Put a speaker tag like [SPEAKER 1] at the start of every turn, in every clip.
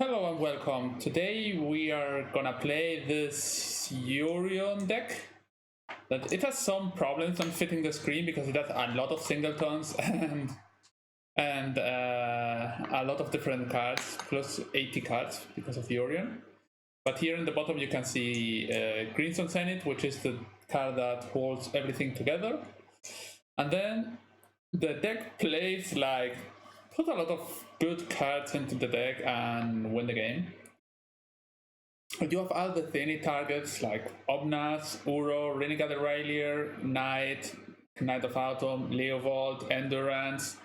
[SPEAKER 1] Hello and welcome. Today we are gonna play this Yorion deck. That it has some problems on fitting the screen because it has a lot of singletons and a lot of different cards, plus 80 cards because of Yorion. But here in the bottom you can see Greenstone Zenith, which is the card that holds everything together. And then the deck plays like put a lot of good cards into the deck and win the game. You have all the thinny targets like Omnath, Uro, Renegade Rallier, Knight of Autumn, Leovold, Endurance,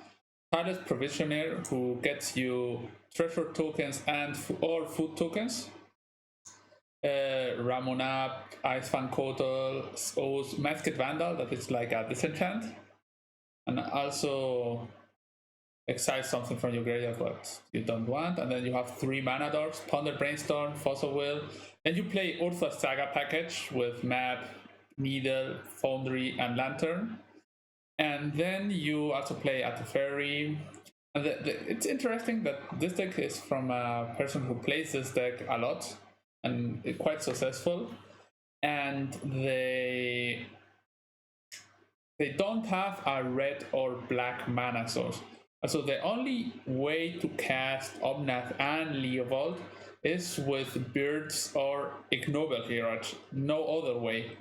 [SPEAKER 1] Tireless Provisioner, who gets you treasure tokens and or food tokens. Ramunap, Ice-Fang Coatl, Ooze, Masked Vandal, that is like a disenchant. And also exile something from your graveyard but you don't want, and then you have 3 mana doors, Ponder, Brainstorm, Fossil Will, and you play Urtha's Saga package with map, needle, foundry, and lantern, and then you also play at the ferry. And it's interesting that this deck is from a person who plays this deck a lot and quite successful, and they don't have a red or black mana source. So the only way to cast Omnath and Leovold is with Birds or Ignoble Hierarch. No other way.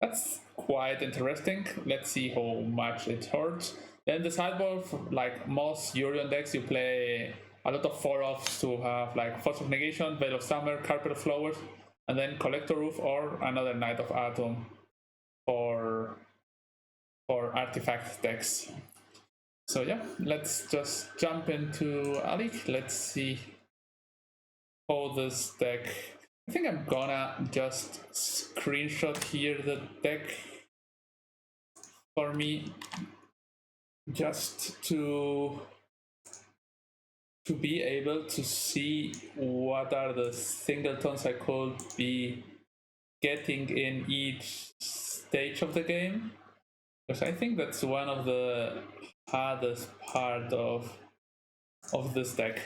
[SPEAKER 1] That's quite interesting. Let's see how much it hurts. Then the sideboard, like most Yorion decks, you play a lot of 4-offs to have like Force of Negation, Veil of Summer, Carpet of Flowers, and then Collector Ouphe or another Knight of Autumn for artifact decks. So yeah, let's just jump into a league. Let's see how this deck. I think I'm gonna just screenshot here the deck for me, just to be able to see what are the singletons I could be getting in each stage of the game, because I think that's one of the hardest part of this deck.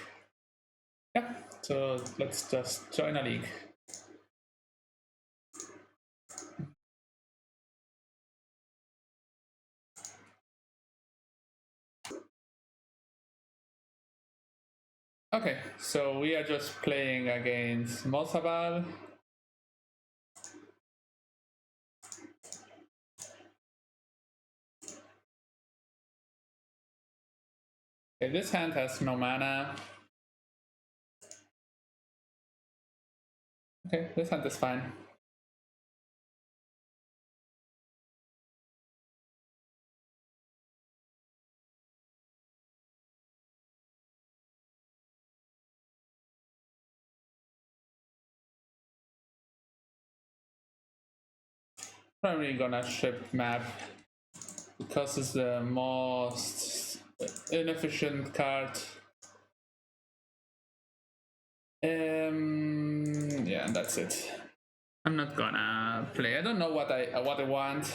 [SPEAKER 1] Yeah, so let's just join a league. Okay, so we are just playing against Mosabal. Okay, this hand has no mana. Okay, this hand is fine. Probably gonna ship map because it's the most inefficient card. Yeah, that's it. I'm not gonna play. I don't know what I want.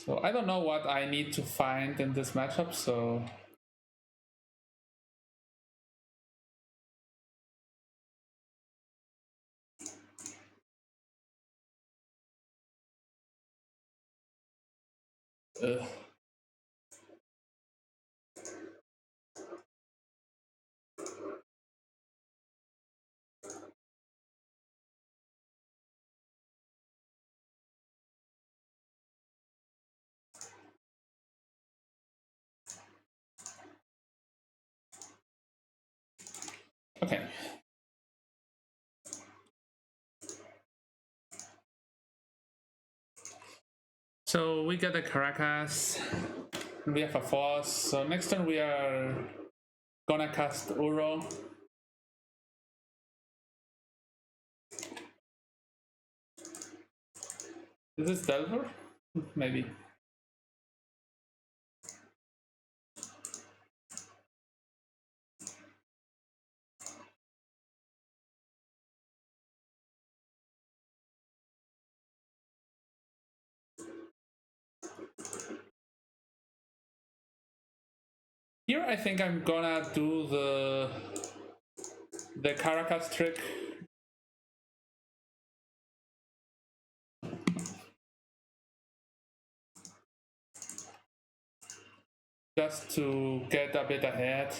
[SPEAKER 1] So I don't know what I need to find in this matchup, so ugh. Okay. So we get a Karakas, we have a Force, so next turn we are gonna cast Uro. Is this Delver? Maybe. Here I think I'm gonna do the Karakas trick. Just to get a bit ahead.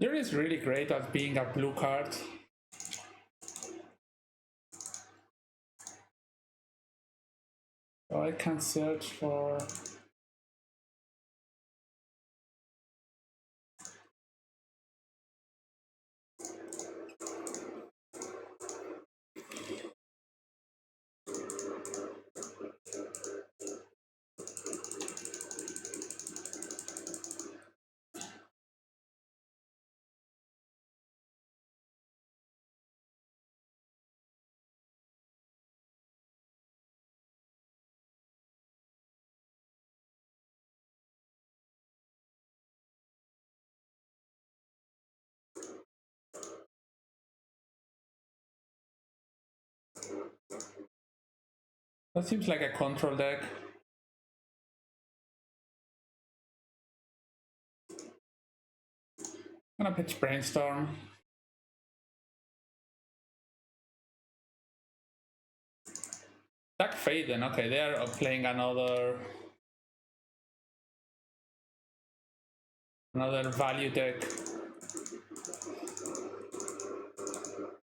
[SPEAKER 1] There is really great at being a blue card. So I can search for... That seems like a control deck. I'm gonna pitch Brainstorm. Attack Faden, okay, they are playing another value deck.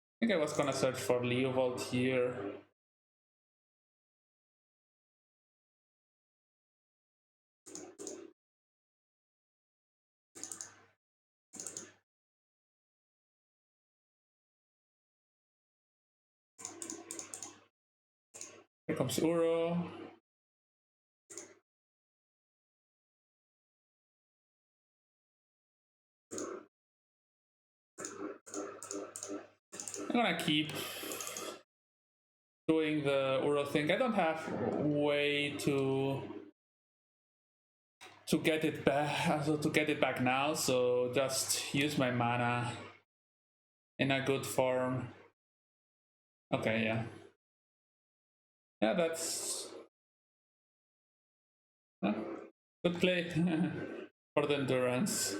[SPEAKER 1] I think I was gonna search for Leovold here. Here comes Uro. I'm gonna keep doing the Uro thing. I don't have way to get it back, now, so just use my mana in a good form. Okay, yeah. Yeah, that's good play for the endurance.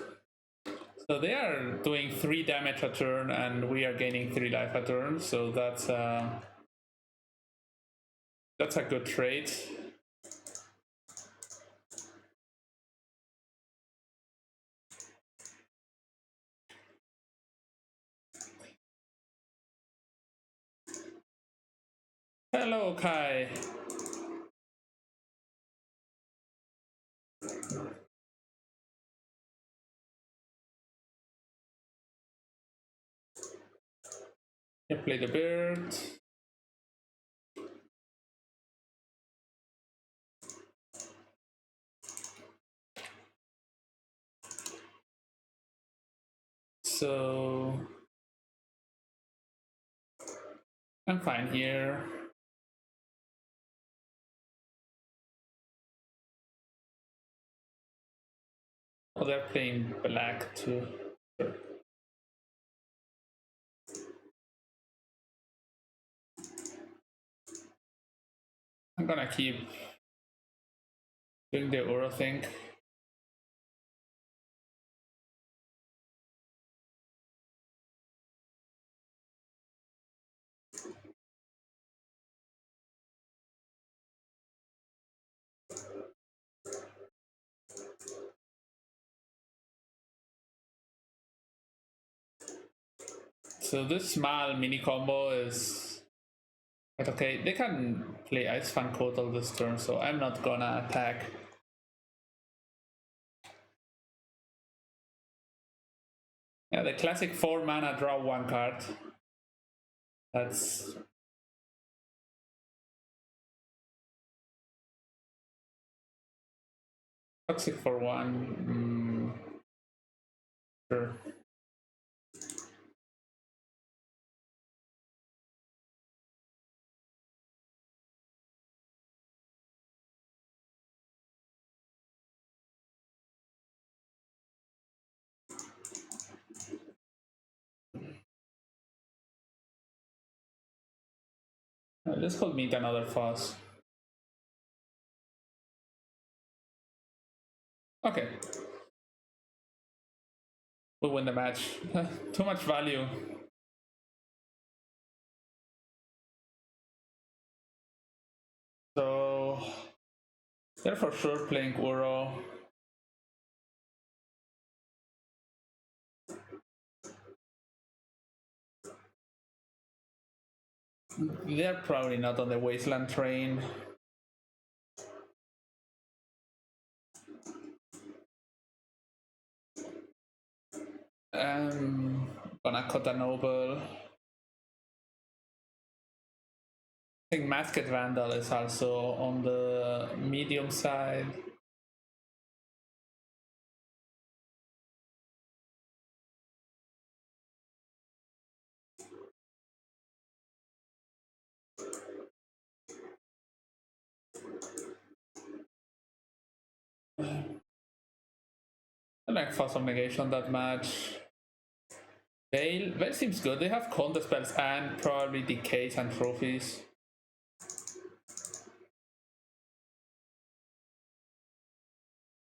[SPEAKER 1] So they are doing 3 damage a turn and we are gaining 3 life a turn, so that's a good trade. Hello, Kai. You play the bird. So I'm fine here. Oh, they're playing black too. Sure. I'm gonna keep doing the Uro thing. So this small mini combo is okay. They can play Ice-Fang Coatl this turn, so I'm not gonna attack. Yeah, the classic 4 mana draw 1 card. That's toxic for 1. Sure. This could meet another fuss. Okay. We win the match. Too much value. So they're for sure playing Uro. They're probably not on the Wasteland train. Gonna cut a Noble. I think Masked Vandal is also on the medium side. I like Force of Negation that match. Veil seems good. They have counter spells and probably decays and trophies.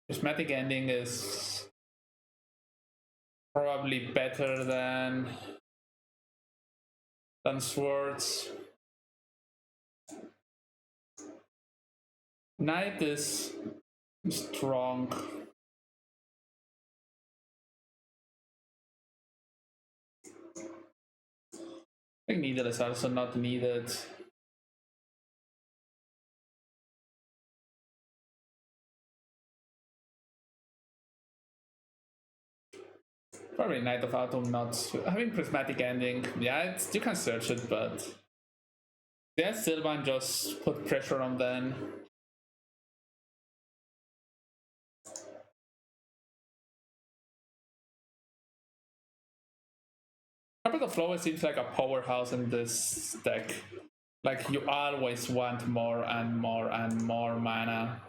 [SPEAKER 1] Prismatic Ending is probably better than Swords. Knight is strong. I think Needle is also not needed. Probably Knight of Autumn not having Prismatic Ending. Yeah, you can search it, but yeah, Sylvan just put pressure on them. Carpet of Flowers seems like a powerhouse in this deck. Like, you always want more and more and more mana.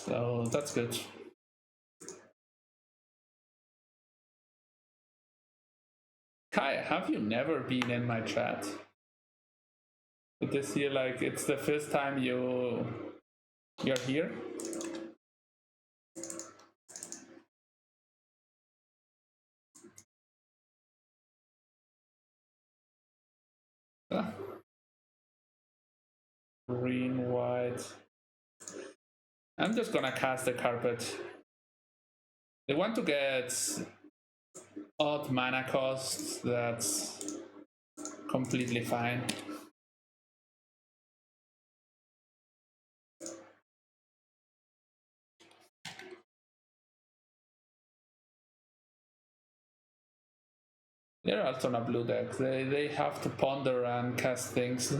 [SPEAKER 1] So that's good. Kai, have you never been in my chat? This year, like, it's the first time you're here? Ah. Green, white. I'm just gonna cast the carpet. They want to get odd mana costs, that's completely fine. They're also on a blue deck. They have to ponder and cast things.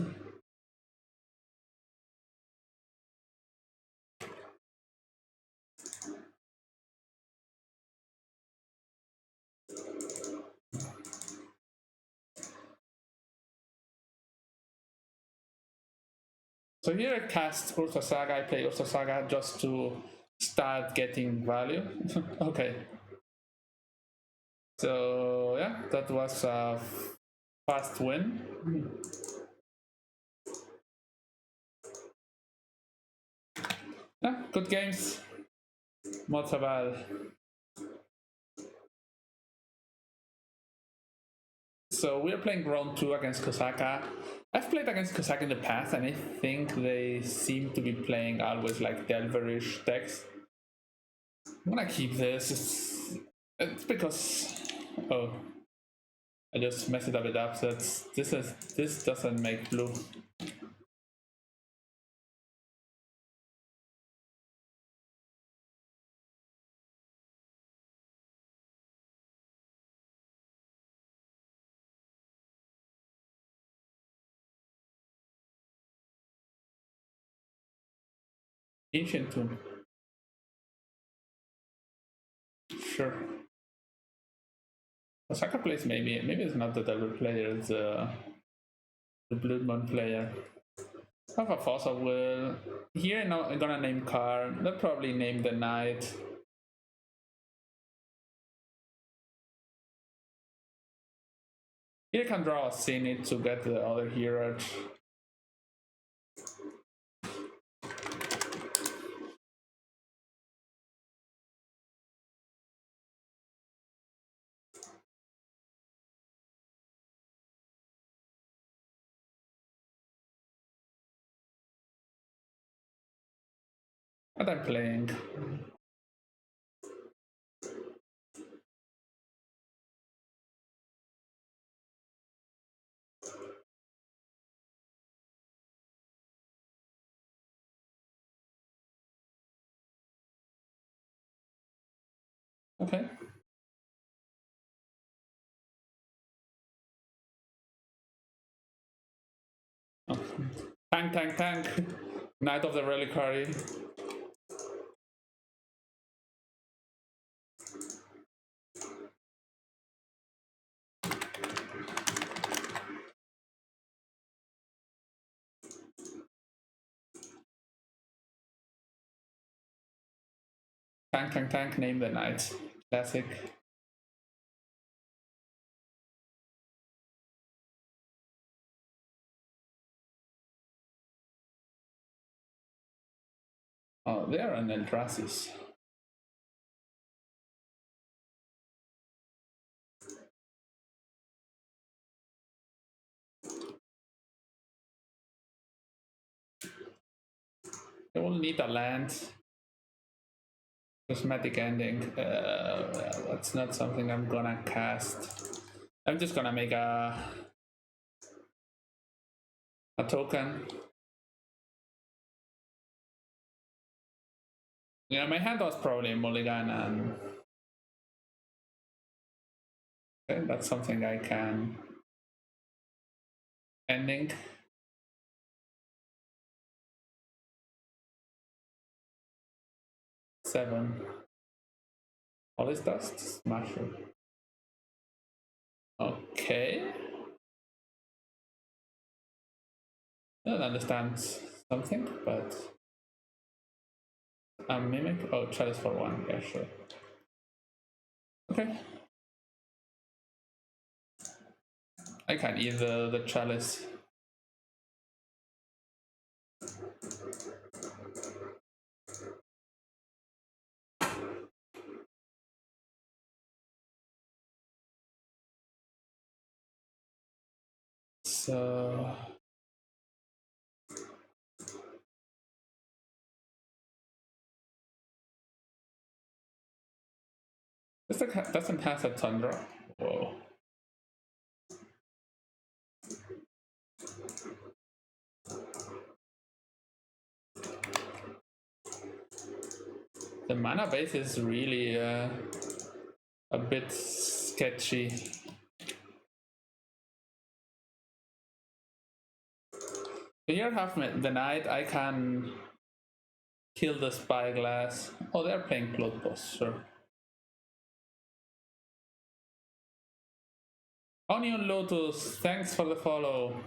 [SPEAKER 1] So here I cast Ursa Saga, I play Ursa Saga just to start getting value. Okay. So yeah, that was a fast win. Yeah, good games. Motabal. So we're playing round 2 against Kosaka. I've played against Kosaka in the past, and I think they seem to be playing always like Delverish decks. I'm gonna keep this. It's because I just messed it a bit up. So this doesn't make blue. Ancient Tomb. Sure. Osaka plays maybe it's not the Devil player, it's the Blood Moon player. I have a Fossil Will. Here I'm gonna name card. They'll probably name the Knight. Here I can draw a Zenith to get the other Hierarch. What I'm playing. Okay. Oh. Tank. Knight of the Reliquary. Tank, name the Knight. Classic. Oh, they are an Eldrassis. They will need a land. Prismatic Ending. That's not something I'm gonna cast. I'm just gonna make a token. Yeah, my hand was probably mulligan, and okay, that's something I can. Ending. Seven. Polish Dust, Smasher. Okay. I don't understand something, but a Mimic. Oh, Chalice for one. Yeah, sure. Okay. I can eat the Chalice. So this deck doesn't have a Tundra. Whoa. The mana base is really a bit sketchy. Here I have the Knight. I can kill the Spyglass. Oh, they're playing Bloodboss, sure. Onion Lotus, thanks for the follow.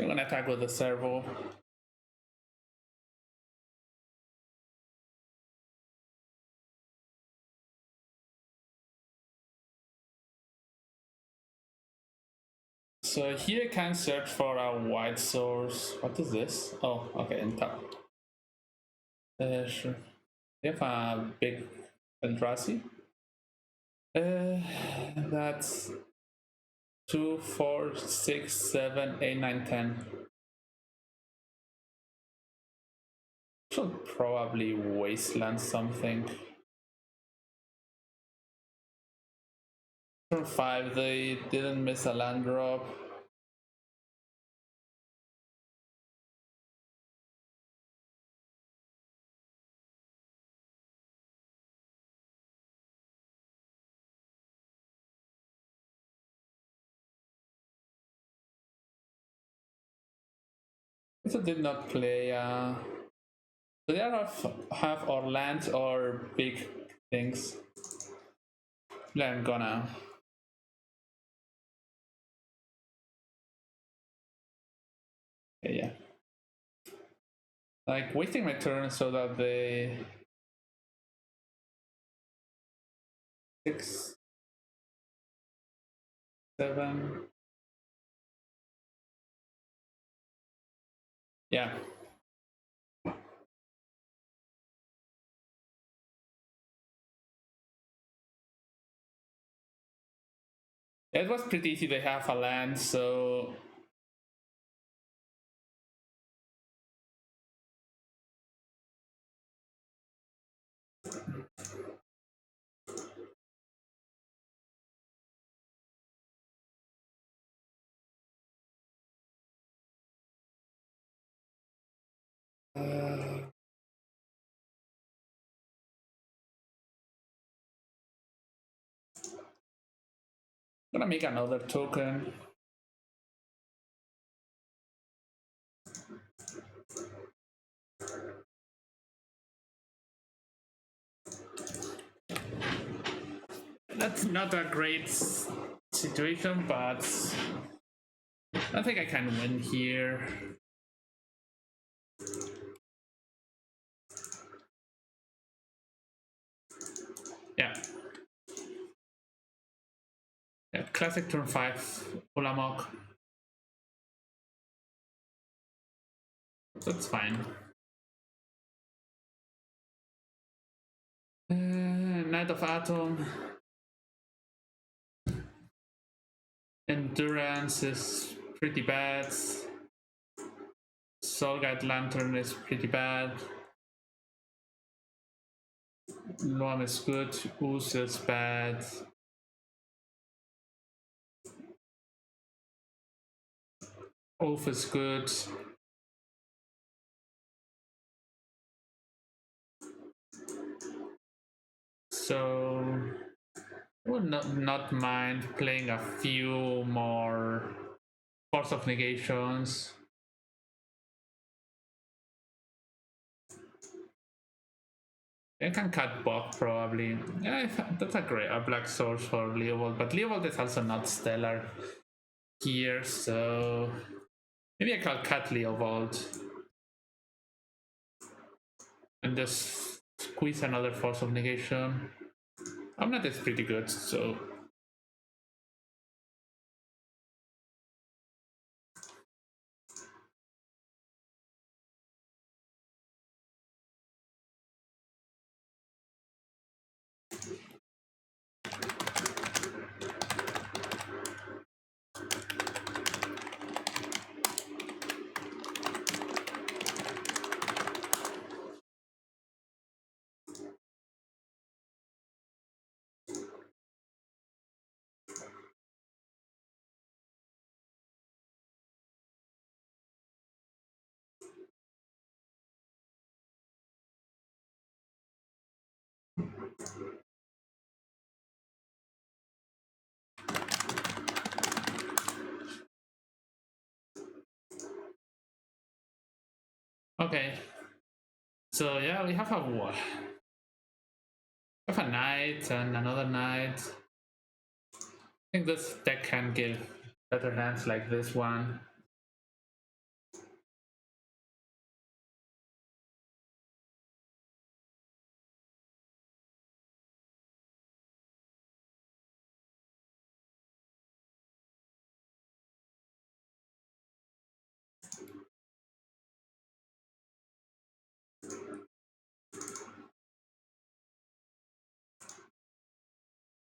[SPEAKER 1] I'm gonna attack with the servo. So here I can search for a white source. What is this? Oh, okay, in top. Sure. They have a big Eldrazi. That's 2, 4, 6, 7, 8, 9, 10. Should probably wasteland something. Turn 5, they didn't miss a land drop. So did not play. So they have or lands or big things. I'm gonna. Yeah. Like wasting my turn so that they 6, 7. Yeah. It was pretty easy. They have a land, so gonna make another token. That's not a great situation, but I think I can win here. Yeah. Yeah, classic turn 5 Ulamog. That's fine. Knight of Atom. Endurance is pretty bad. Soul Guide Lantern is pretty bad. Loam is good. Ooze is bad. Ouphe is good. So I would not mind playing a few more Force of Negations. I can cut Bog probably. Yeah, that's a black source for Leovold, but Leovold is also not stellar here, so maybe I can cut Leovold and just squeeze another Force of Negation. Omnath is pretty good, so okay. So yeah, we have a knight and another knight. I think this deck can give better hands like this one.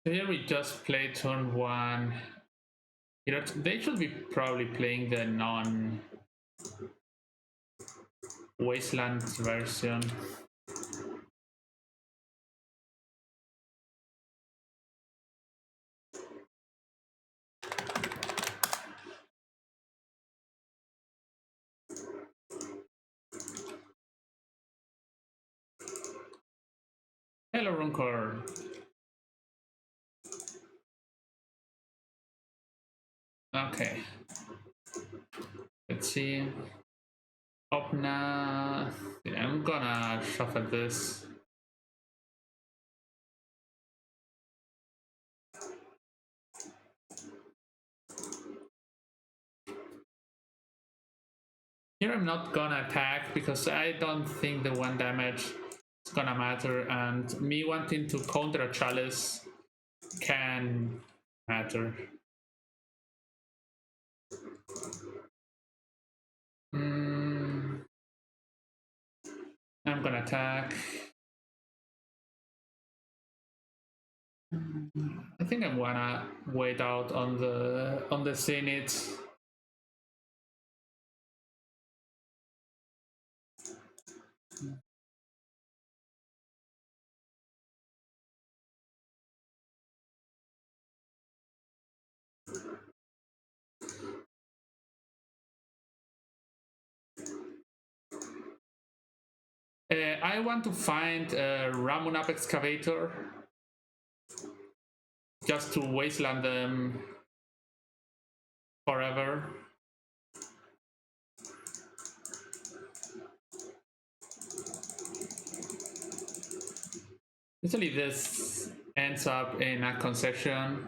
[SPEAKER 1] Here we just play turn 1. They should be probably playing the non-Wasteland version. Hello, Runkor. Okay. Let's see. Omnath. Yeah, I'm gonna shuffle this. Here I'm not gonna attack because I don't think the 1 damage is gonna matter, and me wanting to counter a chalice can matter. I'm gonna attack. I think I'm gonna wait out on the Zenith. I want to find a Ramunap Excavator just to wasteland them forever. Usually this ends up in a concession.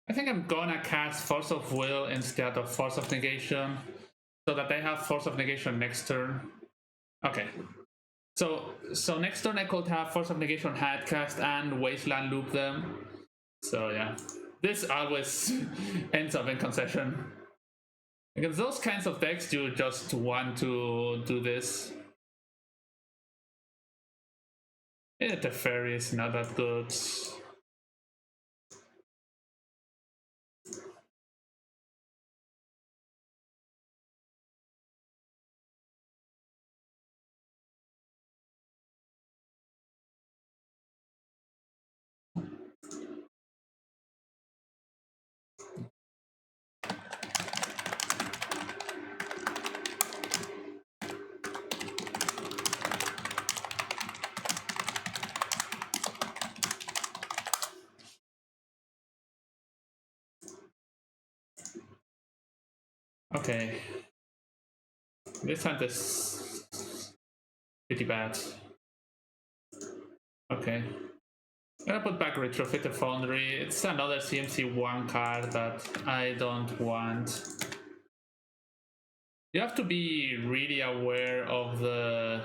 [SPEAKER 1] I think I'm gonna cast Force of Will instead of Force of Negation, so that I have Force of Negation next turn. Okay. So next turn I could have Force of Negation Headcast and Wasteland loop them. So yeah, this always ends up in concession. Because those kinds of decks, you just want to do this. Yeah, the fairy is not that good. Okay. This hand is pretty bad. Okay. I'm gonna put back Retrofitter Foundry. It's another CMC1 card that I don't want. You have to be really aware of the...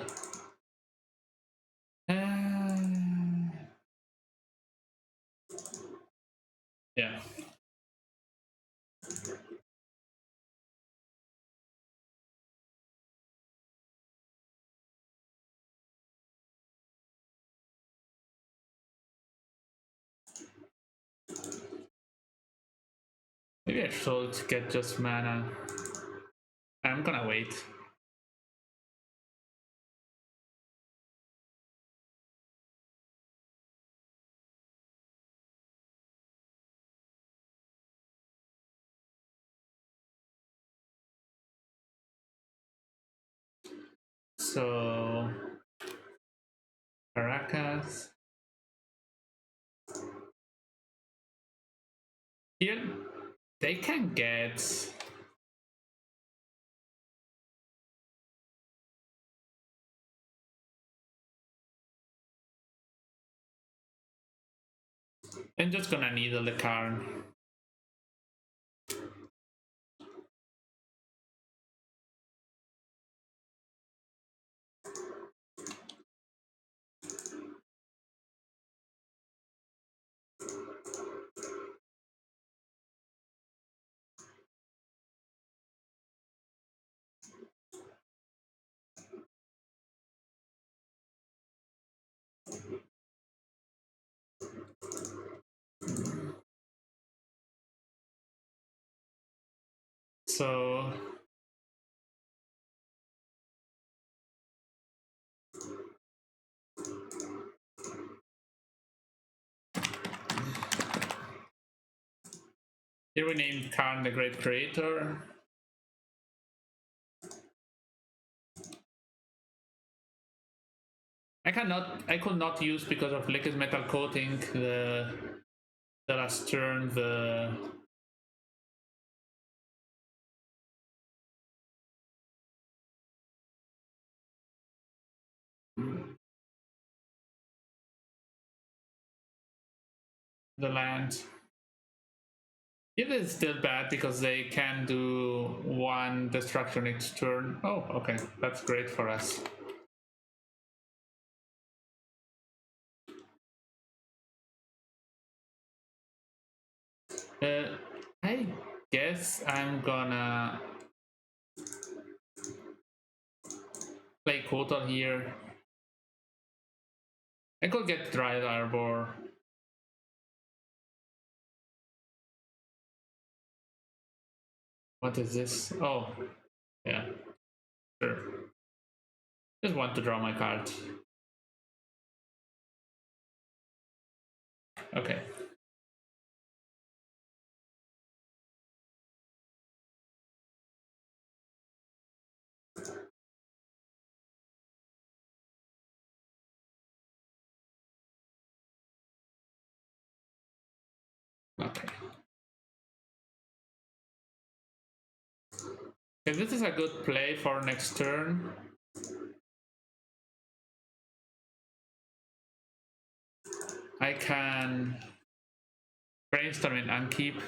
[SPEAKER 1] yeah. Maybe I should get just mana. I'm gonna wait. So... Karakas. Here, they can get... I'm just gonna needle the card. So... Here we named Karn the Great Creator. I could not use because of Liquid Metal Coating the last turn the land. It is still bad because they can do one destruction each turn. Oh, okay, that's great for us. I guess I'm gonna play Coatl here. I could get Dryad Arbor. What is this? Oh, yeah, sure. Just want to draw my card. Okay. Okay. Okay, this is a good play for next turn. I can Brainstorm and Unkeep.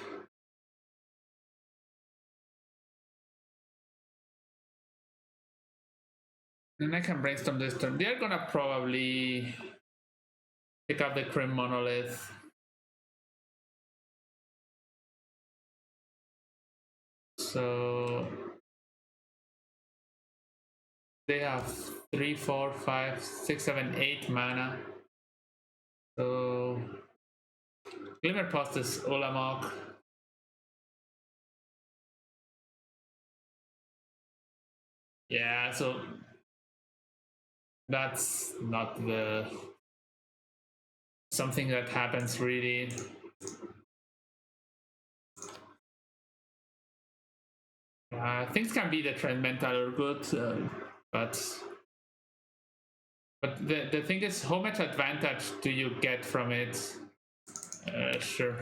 [SPEAKER 1] And I can Brainstorm this turn. They're gonna probably pick up the Crim Monolith. So they have 3, 4, 5, 6, 7, 8 mana. So Glimmer Post is Ulamog. Yeah, so that's not the something that happens really. Things can be detrimental or good, but the thing is, how much advantage do you get from it? Sure.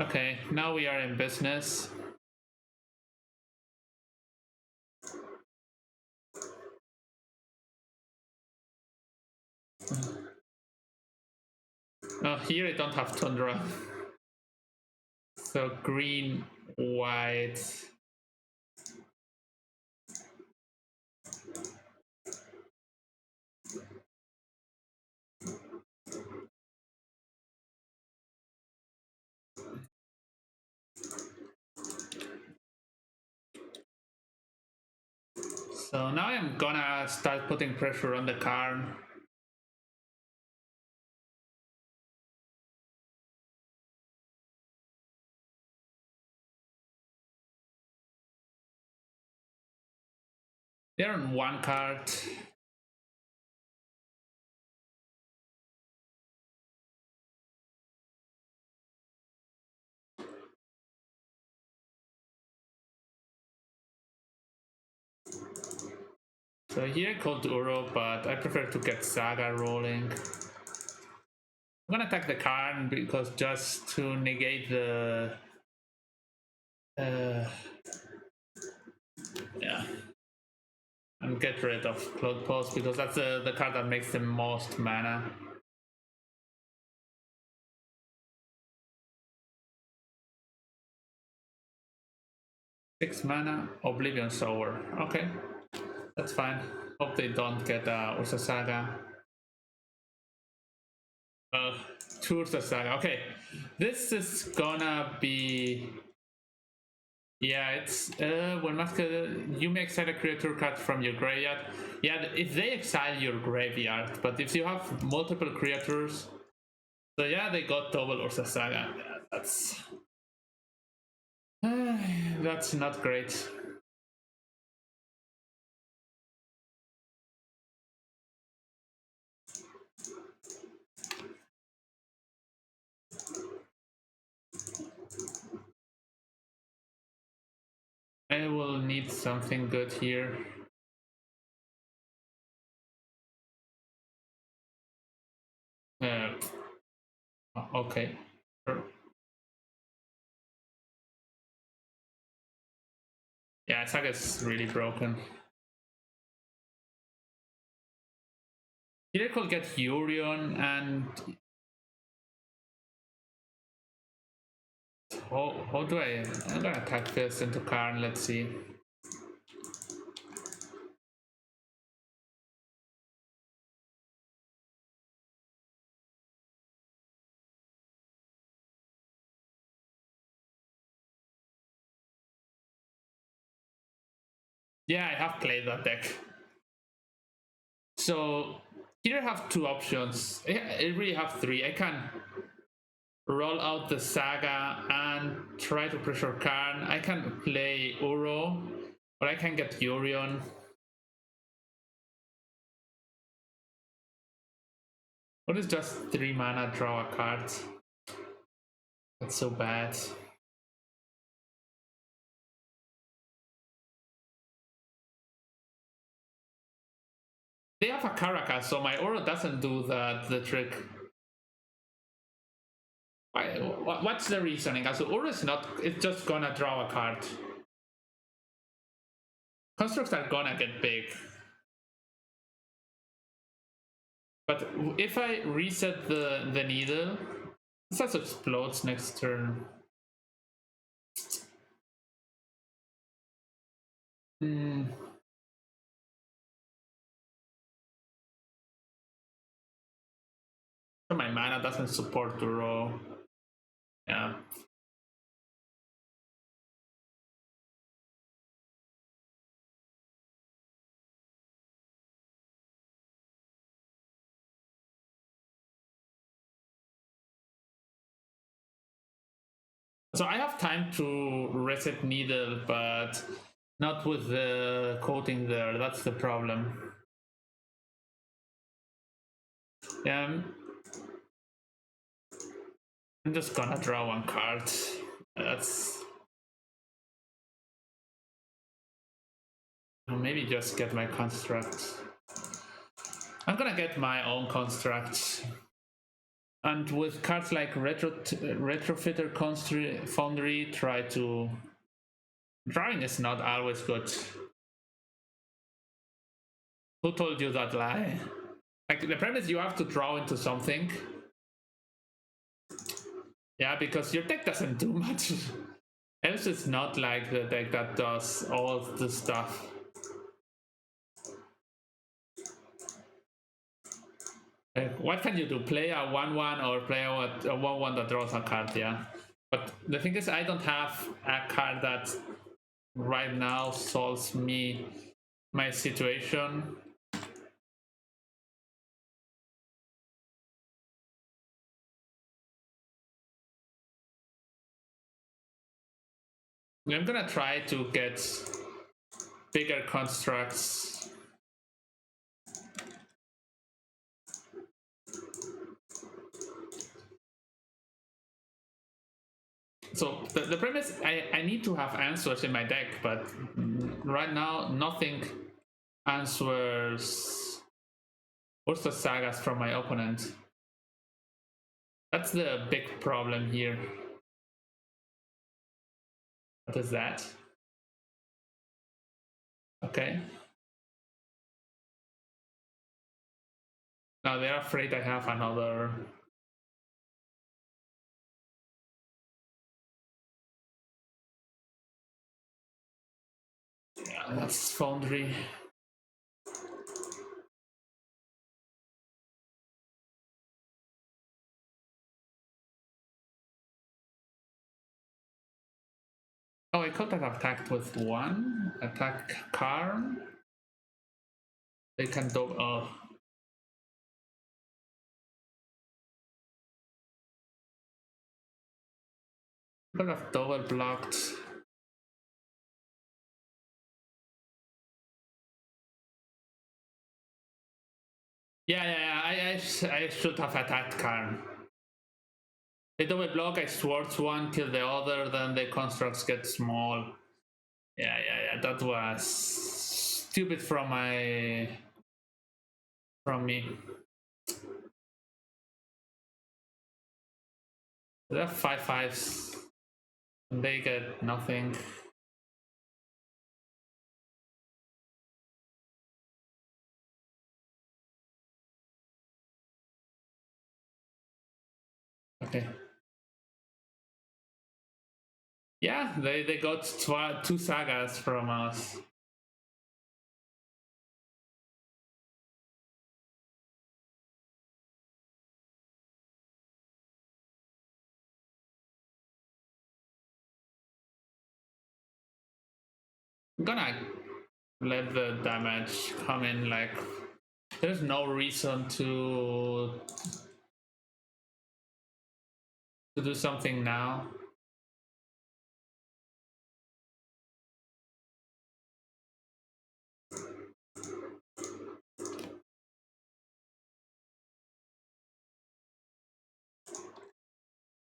[SPEAKER 1] Okay, now we are in business. Oh, here I don't have Tundra. So green, white. So now I'm gonna start putting pressure on the Karn. They're on one card. So here called Uro, but I prefer to get Saga rolling. I'm gonna attack the Karn because just to negate the yeah, and get rid of Cloud Post because that's the card that makes the most mana. Six mana, Oblivion Sower. Okay, that's fine. Hope they don't get Ursa Saga. Two Ursa Saga. Okay, this is gonna be. Yeah, it's when you may exile a creature card from your graveyard. Yeah, if they exile your graveyard, but if you have multiple creatures, so yeah, they got double Ursa Saga. Yeah, That's not great. I will need something good here. Okay. Sure. Yeah, Saga is really broken. Here I could get Yorion and how do I'm gonna attack first into Karn, let's see. Yeah, I have played that deck. So here I have two options. I really have three. I can roll out the Saga and try to pressure Karn. I can play Uro, or I can get Yorion. What is just 3 mana, draw a card? That's so bad. They have a Karakas, so my Uro doesn't do the trick. What's the reasoning? So Uro is not, it's just gonna draw a card. Constructs are gonna get big. But if I reset the needle, this just explodes next turn. My mana doesn't support Uro. Yeah. So I have time to reset needle, but not with the coating there. That's the problem. Yeah, I'm just gonna draw one card. That's maybe just get my construct. I'm gonna get my own construct. And with cards like Retrofitter Foundry, try to... Drawing is not always good. Who told you that lie? Like, the premise you have to draw into something. Yeah, because your deck doesn't do much. Else it's not like the deck that does all the stuff. What can you do? Play a 1-1 or play a 1-1 that draws a card, yeah? But the thing is, I don't have a card that right now solves me my situation. I'm gonna try to get bigger constructs. So the premise, I need to have answers in my deck, but right now nothing answers also sagas from my opponent. That's the big problem here. What is that? Okay. Now they're afraid I have another. Yeah, that's Foundry. Oh, I could have attacked with one. Attack Karn. They can do. Oh. Could have double blocked. Yeah. I should have attacked Karn. They double block, I swords one, kill the other, then the constructs get small. Yeah. That was stupid from me. They have 5/5s. And they get nothing. Okay. Yeah, they got two sagas from us. I'm gonna let the damage come in. Like, there's no reason to do something now.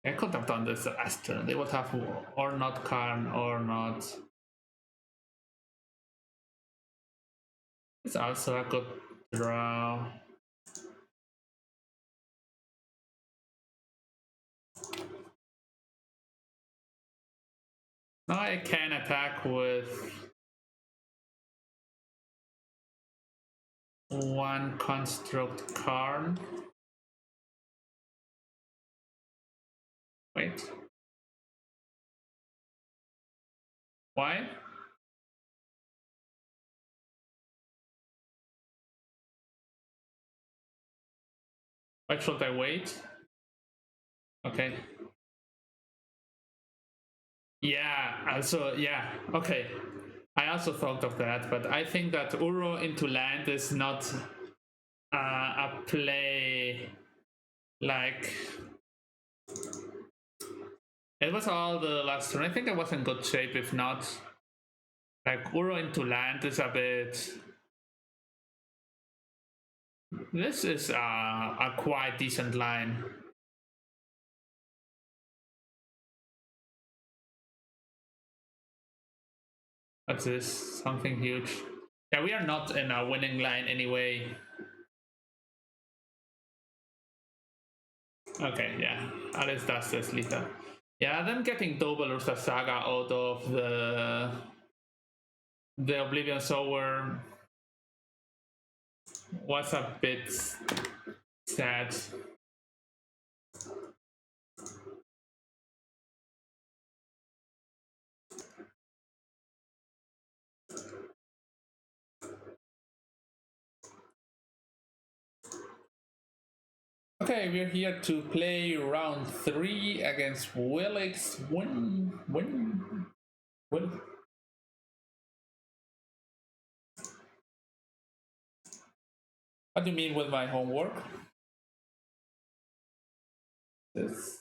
[SPEAKER 1] I could have done this last turn. They would have or not Karn or not. It's also a good draw. Now I can attack with one construct Karn. Wait. Why? Why should I wait? Okay. Yeah, also, yeah, okay. I also thought of that, but I think that Uro into land is not a play like... It was all the last turn. I think I was in good shape, if not. Like, Uro into land is a bit... This is a quite decent line. What's this? Something huge. Yeah, we are not in a winning line anyway. Okay, yeah. At least that's this lethal. Yeah, them getting double Ursa Saga out of the Oblivion Sower was a bit sad. Okay, we're here to play round 3 against Willix. Win. What do you mean with my homework? This.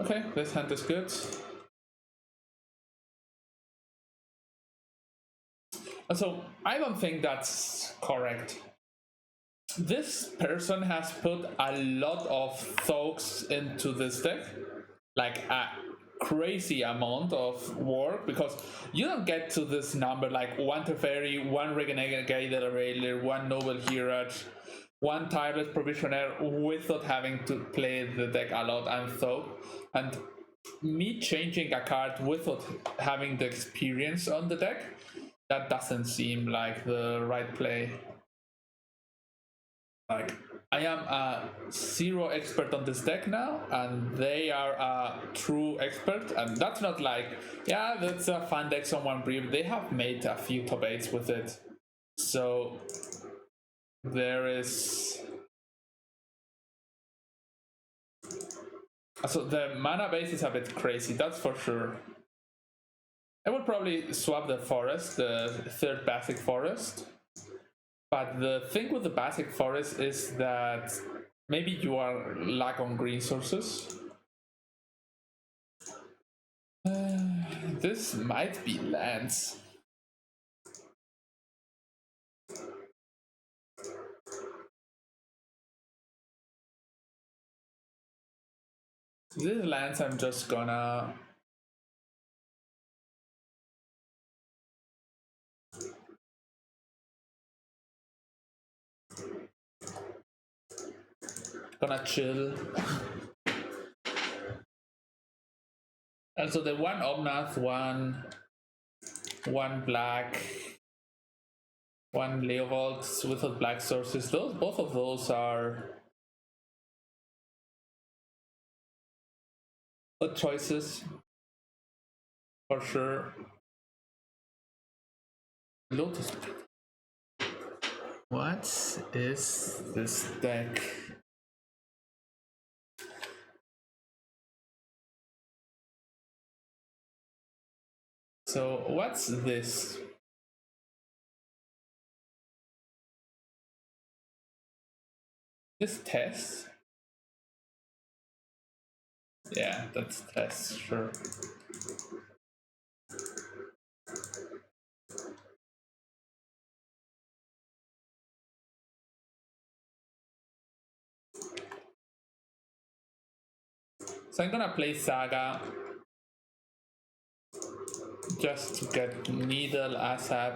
[SPEAKER 1] Okay, this hand is good. So I don't think that's correct. This person has put a lot of thoughts into this deck, like a crazy amount of work, because you don't get to this number like one Teferi, one Renegade Rallier, one Noble Hierarch, one Tireless Provisioner without having to play the deck a lot and thought. And me changing a card without having the experience on the deck, that doesn't seem like the right play. Like, I am a zero expert on this deck now, and they are a true expert, and that's not like, yeah, that's a fun deck someone brewed. They have made a few top 8s with it. So there is... So the mana base is a bit crazy, that's for sure. I would probably swap the forest, the third basic forest. But the thing with the basic forest is that maybe you are lack on green sources. This might be lands. These lands I'm just gonna chill. And so the one Omnath, one black, one Leovold with the black sources. Both of those are good choices for sure. Lotus. What is this deck? So what's this? This test? Yeah, that's test, sure. So I'm gonna play Saga just to get Needle ASAP.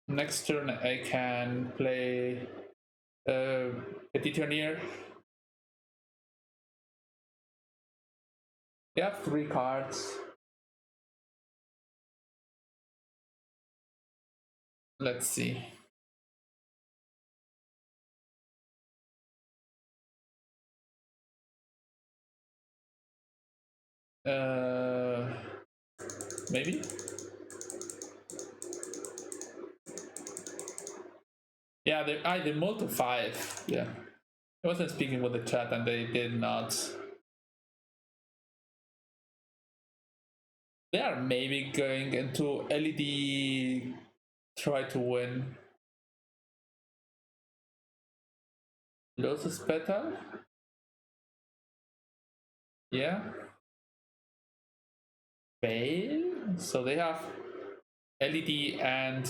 [SPEAKER 1] Next turn I can play Petitioner. They have 3 cards. Let's see. Maybe? Yeah, they moved to 5. Yeah. I wasn't speaking with the chat and they did not. They are maybe going into LED, try to win. Lotus Petal? Yeah. Veil? So they have LED and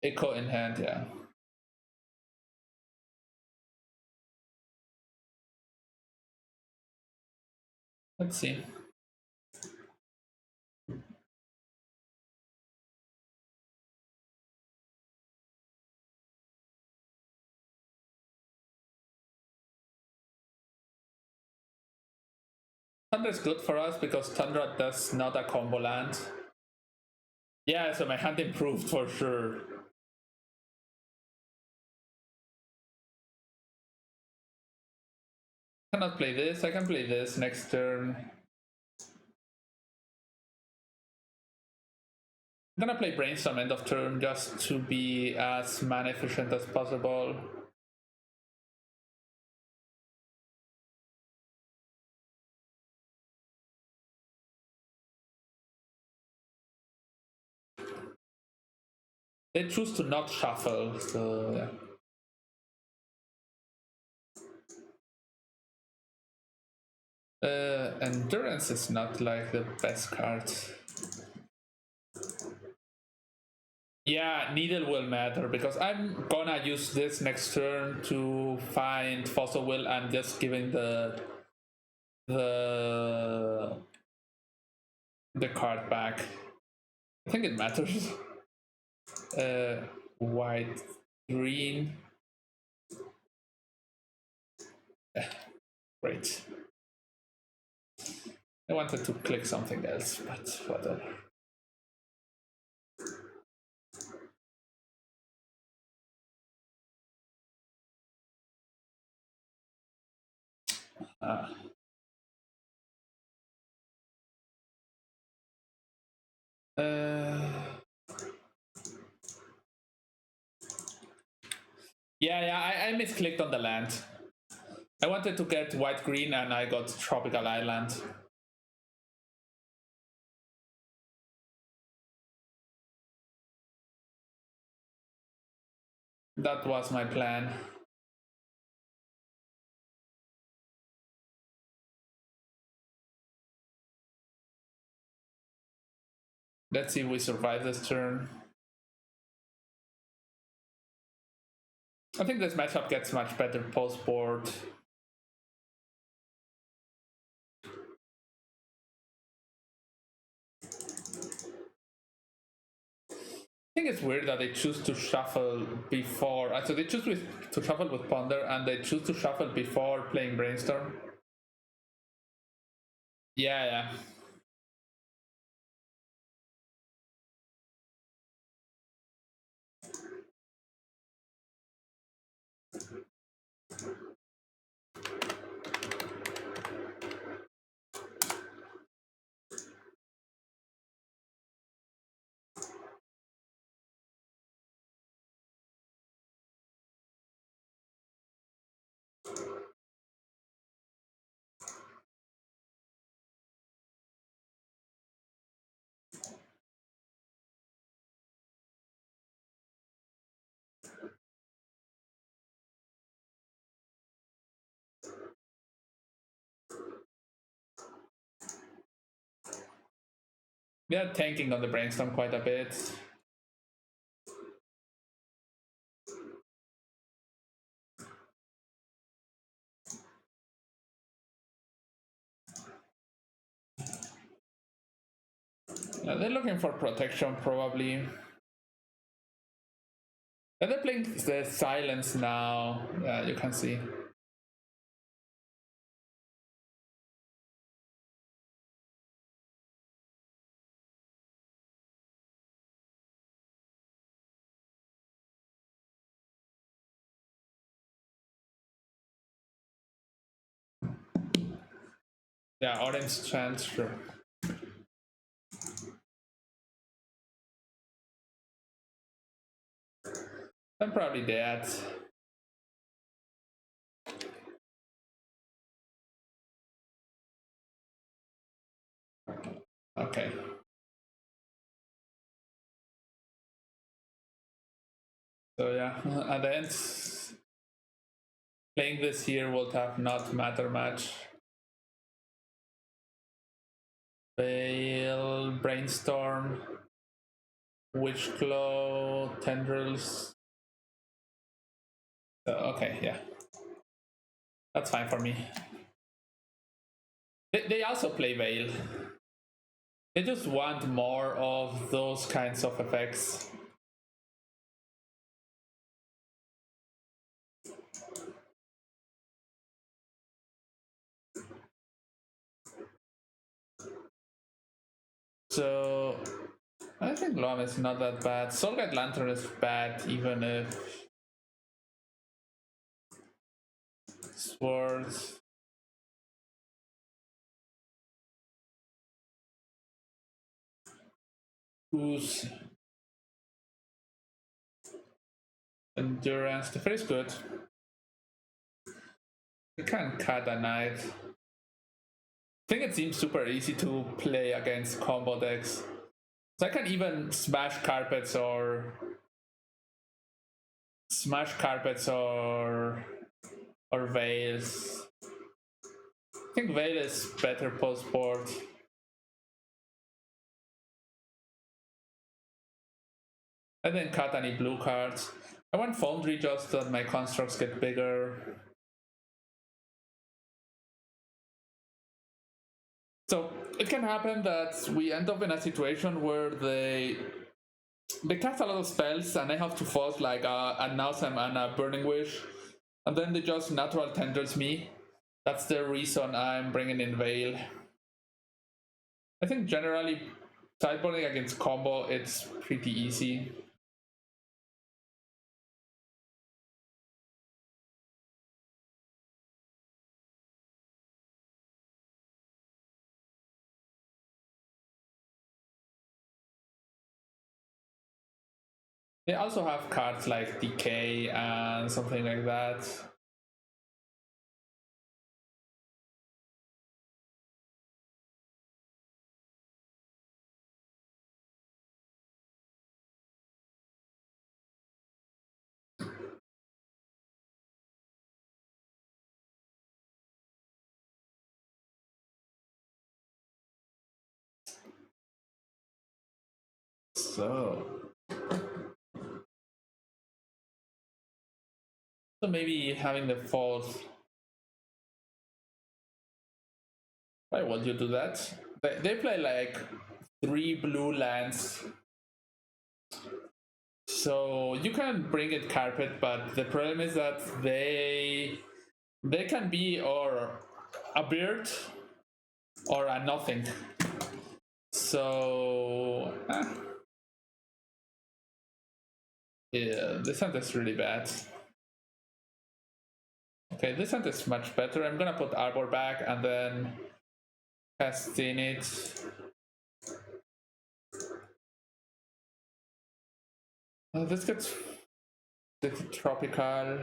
[SPEAKER 1] Echo in hand, yeah. Let's see. Thunder is good for us because Tundra does not a combo land. Yeah, so my hand improved for sure. I cannot play this, I can play this next turn. I'm gonna play Brainstorm end of turn just to be as mana efficient as possible. They choose to not shuffle, so yeah. Endurance is not like the best card. Yeah, Needle will matter because I'm gonna use this next turn to find Fossil Will and just giving the card back. I think it matters. White, green. Great. I wanted to click something else, but whatever. Yeah, I misclicked on the land. I wanted to get white-green and I got Tropical Island. That was my plan. Let's see if we survive this turn. I think this matchup gets much better post-board. I think it's weird that they choose to shuffle before. So they choose to shuffle with Ponder and they choose to shuffle before playing Brainstorm. Yeah. We are tanking on the Brainstorm quite a bit. Yeah, they're looking for protection probably. And they're playing the Silence now. Yeah, you can see. Yeah, orange chance, sure. I'm probably dead. Okay. So yeah, at the end, playing this here would have not matter much. Veil, Brainstorm, Witchclaw, Tendrils. Okay, yeah. That's fine for me. They also play Veil. They just want more of those kinds of effects. So I think Loam is not that bad. Soulguide Lantern is bad, even if Swords. Ooze. Endurance. The is good. You can cut a knight. I think it seems super easy to play against combo decks. So I can even smash carpets or veils. I think veil is better post board. I didn't cut any blue cards. I want Foundry just so that my constructs get bigger. So it can happen that we end up in a situation where they cast a lot of spells and I have to force like a Nausem and a Burning Wish, and then they just natural tenders me. That's the reason I'm bringing in Veil. I think generally sideboarding against combo it's pretty easy. They also have cards like Decay and something like that. So maybe having the fourth. Why would you do that? They play like 3 blue lands. So you can bring it carpet, but the problem is that they can be or a bird or a nothing. So yeah, this hand is really bad. Okay, this hand is much better. I'm gonna put Arbor back and then cast Zenith. This gets tropical.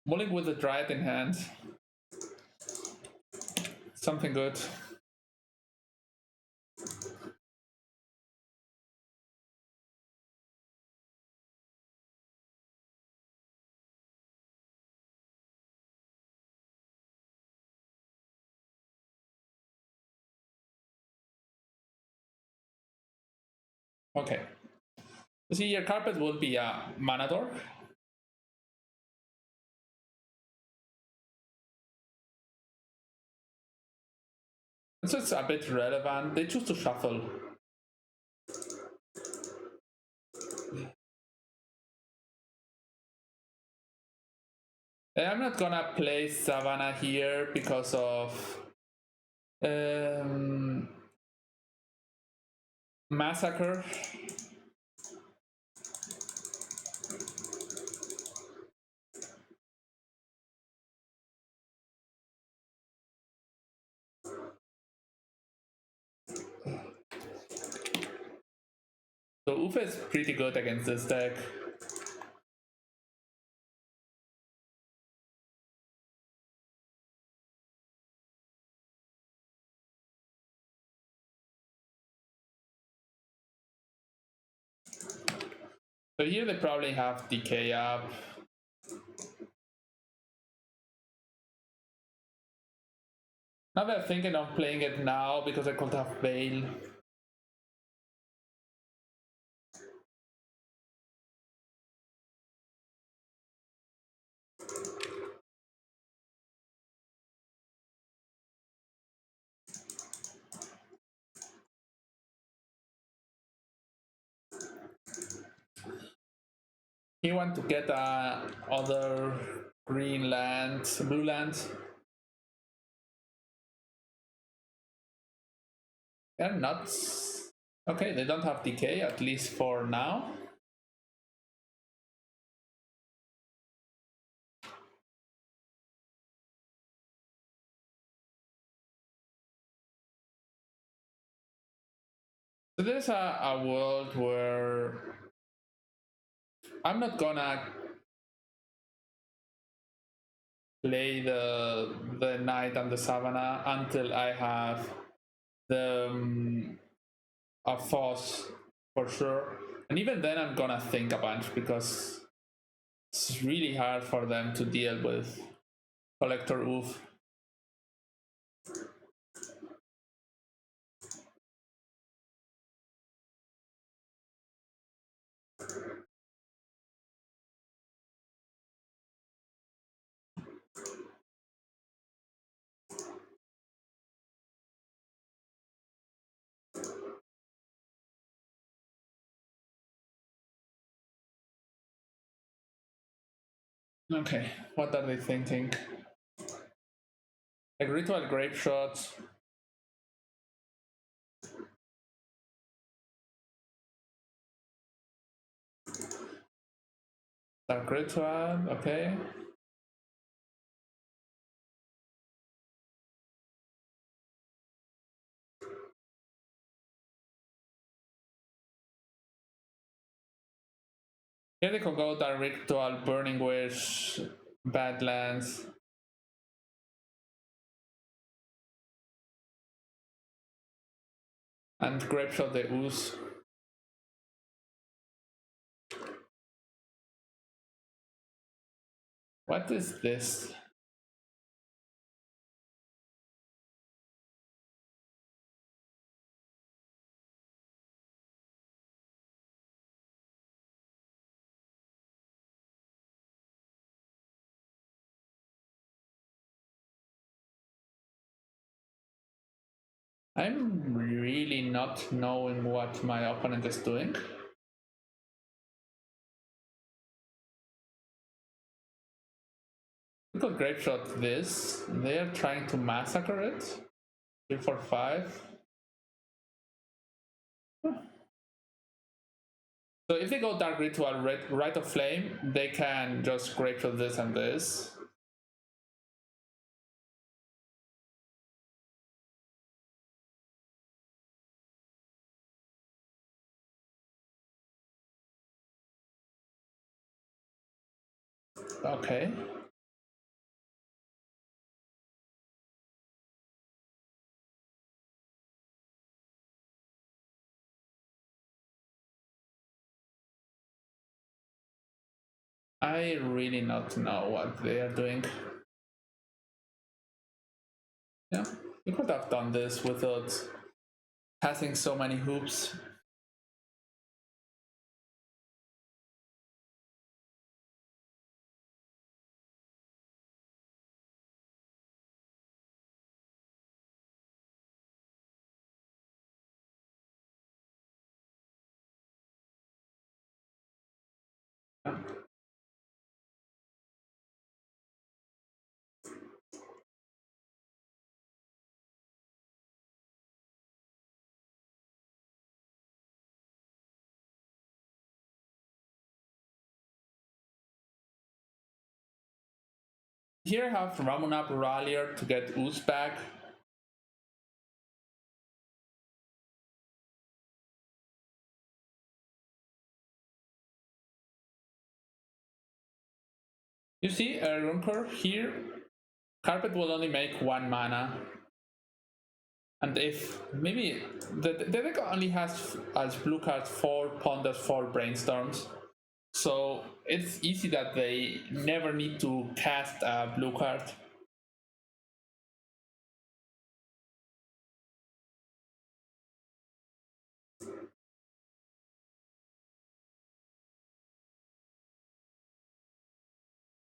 [SPEAKER 1] Mulling with the Dryad in hand. Something good. Okay. See, your carpet will be a Manador. So it's a bit relevant. They choose to shuffle. I'm not gonna play Savannah here because of Massacre. So Ouphe is pretty good against this deck. So here they probably have Decay up. Now they're thinking of playing it now because I could have Veil. He want to get other green land, blue land. They're nuts. Okay, they don't have Decay, at least for now. So there's a world where I'm not gonna play the Knight and the Savannah until I have the a Foss for sure. And even then I'm gonna think a bunch because it's really hard for them to deal with Collector Ouphe. Okay, what are they thinking? Like Ritual Grape Shot. Dark Ritual, okay. Here they can go Dark Ritual, Burning Wish, Badlands. And Grapeshot the Ooze. What is this? I'm really not knowing what my opponent is doing. We could Grapeshot this. They are trying to massacre it. 3, 4, 5. So if they go Dark Ritual, Rite of Flame, they can just Grapeshot this and this. Okay. I really not know what they are doing. Yeah, you could have done this without passing so many hoops. Here I have Ramunap Rallier to get Ooze back. You see, Runker here, Carpet will only make 1 mana. And if maybe the deck only has as blue cards 4 Ponders, 4 Brainstorms. So it's easy that they never need to cast a blue card.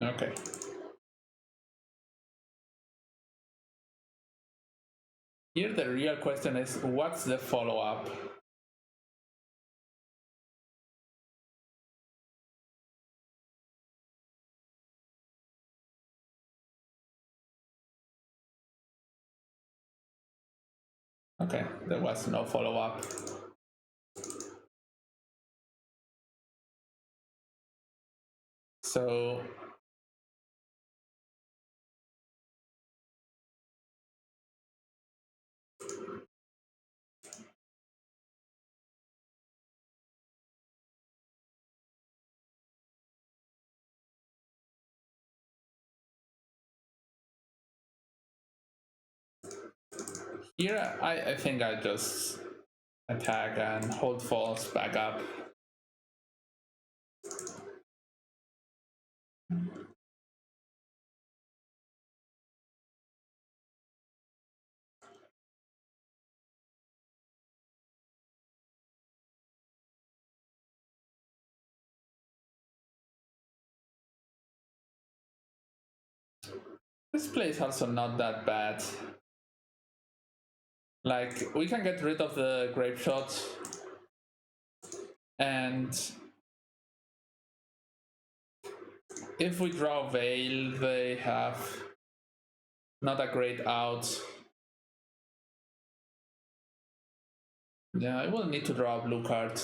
[SPEAKER 1] Okay. Here the real question is, what's the follow-up? Okay, there was no follow-up. So here I think I just attack and hold false back up. This play is also not that bad. Like, we can get rid of the grape shot, and if we draw Veil, they have not a great out. Yeah, I will need to draw a blue card.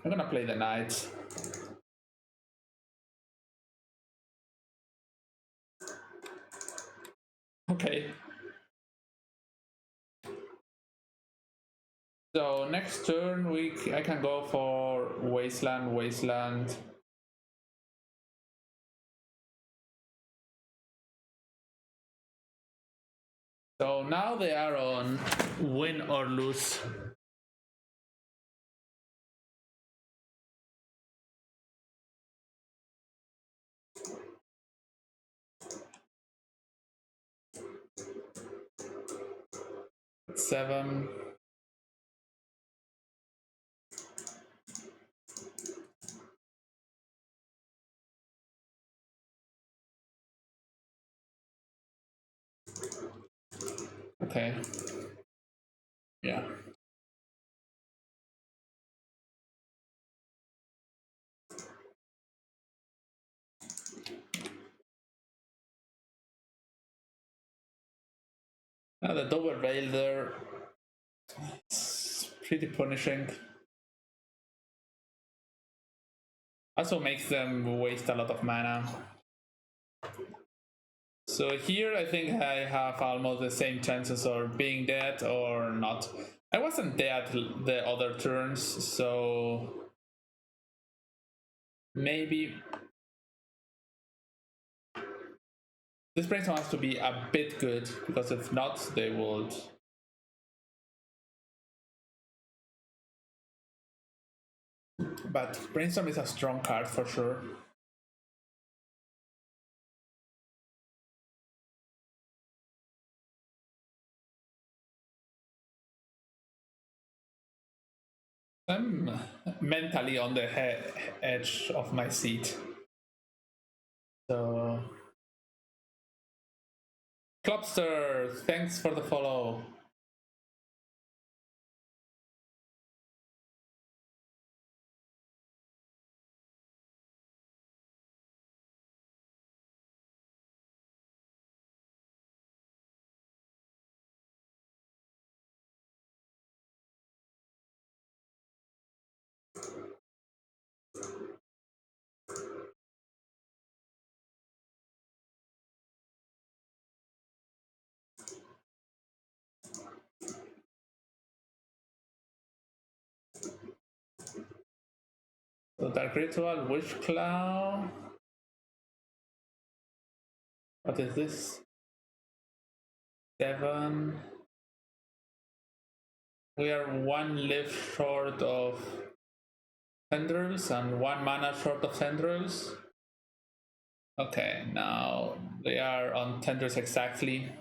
[SPEAKER 1] I'm gonna play the knight. Okay. So next turn I can go for Wasteland. So now they are on win or lose. Seven. Okay. Yeah. Now the double rail there. It's pretty punishing. Also makes them waste a lot of mana. So here I think I have almost the same chances of being dead or not. I wasn't dead the other turns, so maybe this Brainstorm has to be a bit good, because if not, they would. But Brainstorm is a strong card for sure. I'm mentally on the edge of my seat. So, Clubster, thanks for the follow. So Dark Ritual, Witch Claw. What is this? 7. We are 1 life short of Tendrils and 1 mana short of Tendrils. Okay, now they are on Tendrils exactly.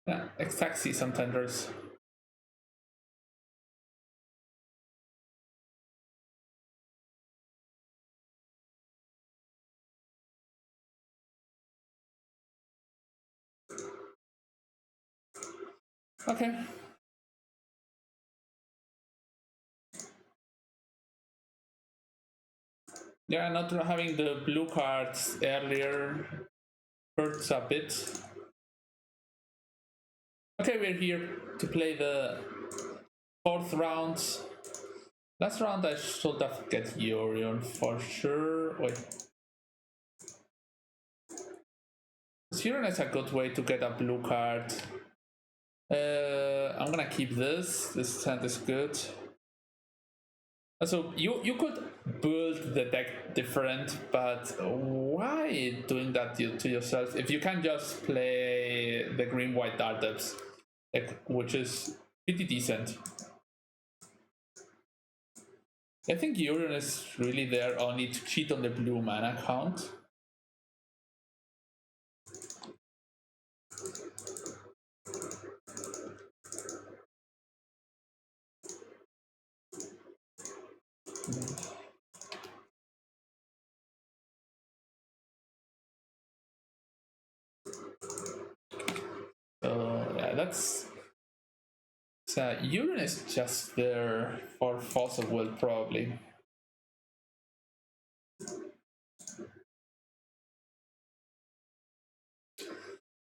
[SPEAKER 1] Yeah, exactly some Tendrils. Okay. Yeah, not having the blue cards earlier hurts a bit. Okay, we're here to play the 4th round. Last round I should have get Yorion for sure. Wait. Yorion is a good way to get a blue card. I'm gonna keep this. This hand is good. So you could build the deck different, but why doing that to yourself if you can just play the green white Dardeps, which is pretty decent. I think Yorion is really there only to cheat on the blue mana count. So yeah, that's. So Yorion is just there for Force of Will probably.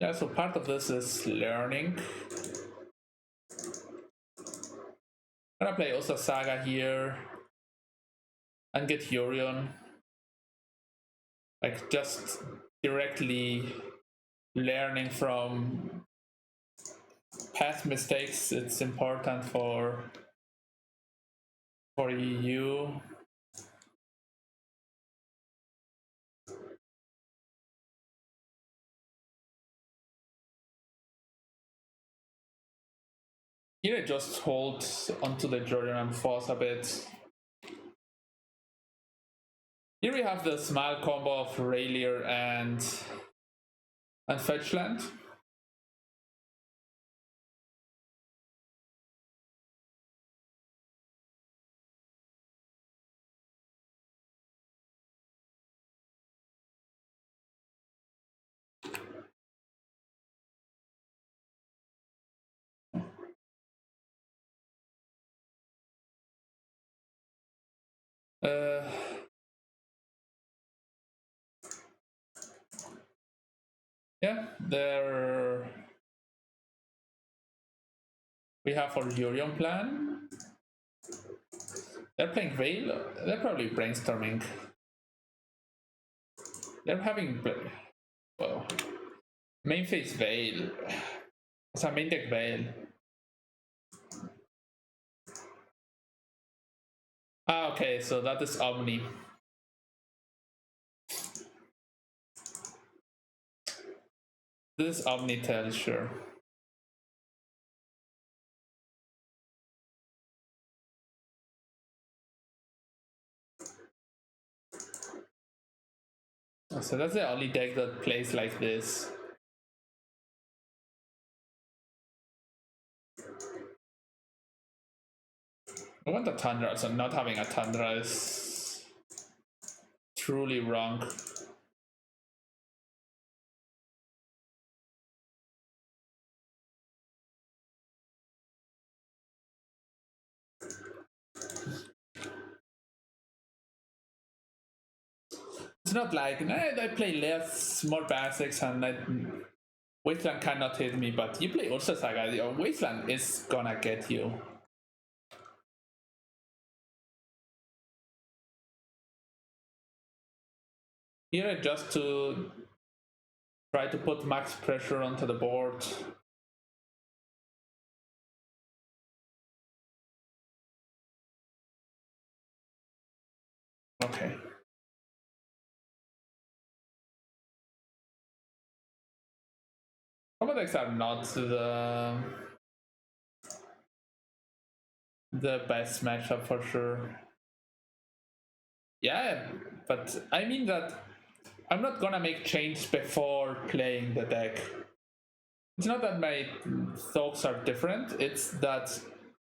[SPEAKER 1] Yeah, so part of this is learning. I'm gonna play also Saga here and get Yorion. Like just directly learning from past mistakes. It's important for you. Here I just hold onto the Jordan and force a bit. Here we have the small combo of Rallier and Fetchland. Yeah, there we have our Yorion plan. They're playing Veil. They're probably brainstorming. They're having well, main phase Veil. It's a main deck Veil. Ah, okay, so that is Omni. This is Omnitel, sure. So that's the only deck that plays like this. I want a Tundra, so not having a Tundra is truly wrong. It's not like, I play less, more basics, and Wasteland cannot hit me, but you play Ursa Saga, your Wasteland is gonna get you. Here just to try to put max pressure onto the board. Okay. Combo decks are not the best matchup for sure. Yeah, but I mean that I'm not gonna make changes before playing the deck. It's not that my thoughts are different, it's that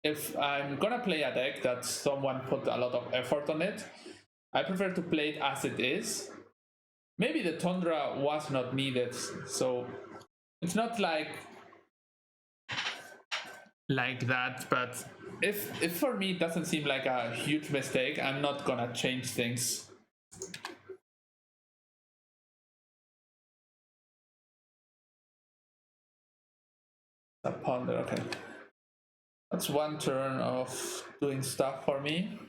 [SPEAKER 1] if I'm gonna play a deck that someone put a lot of effort on it, I prefer to play it as it is. Maybe the Tundra was not needed, so it's not like that, but if for me it doesn't seem like a huge mistake, I'm not gonna change things. A ponder, okay. That's one turn of doing stuff for me.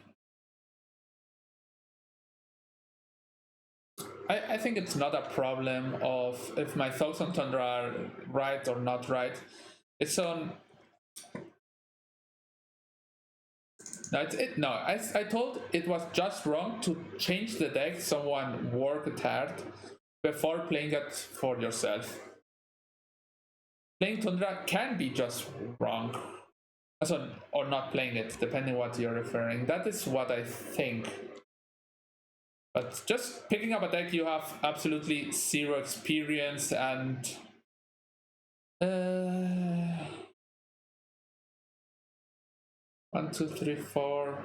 [SPEAKER 1] I think it's not a problem of if my thoughts on Tundra are right or not right. It's on. No, I told it was just wrong to change the deck someone worked hard before playing it for yourself. Playing Tundra can be just wrong. So, or not playing it, depending what you're referring. That is what I think. But just picking up a deck you have absolutely zero experience and 1, 2, 3, 4.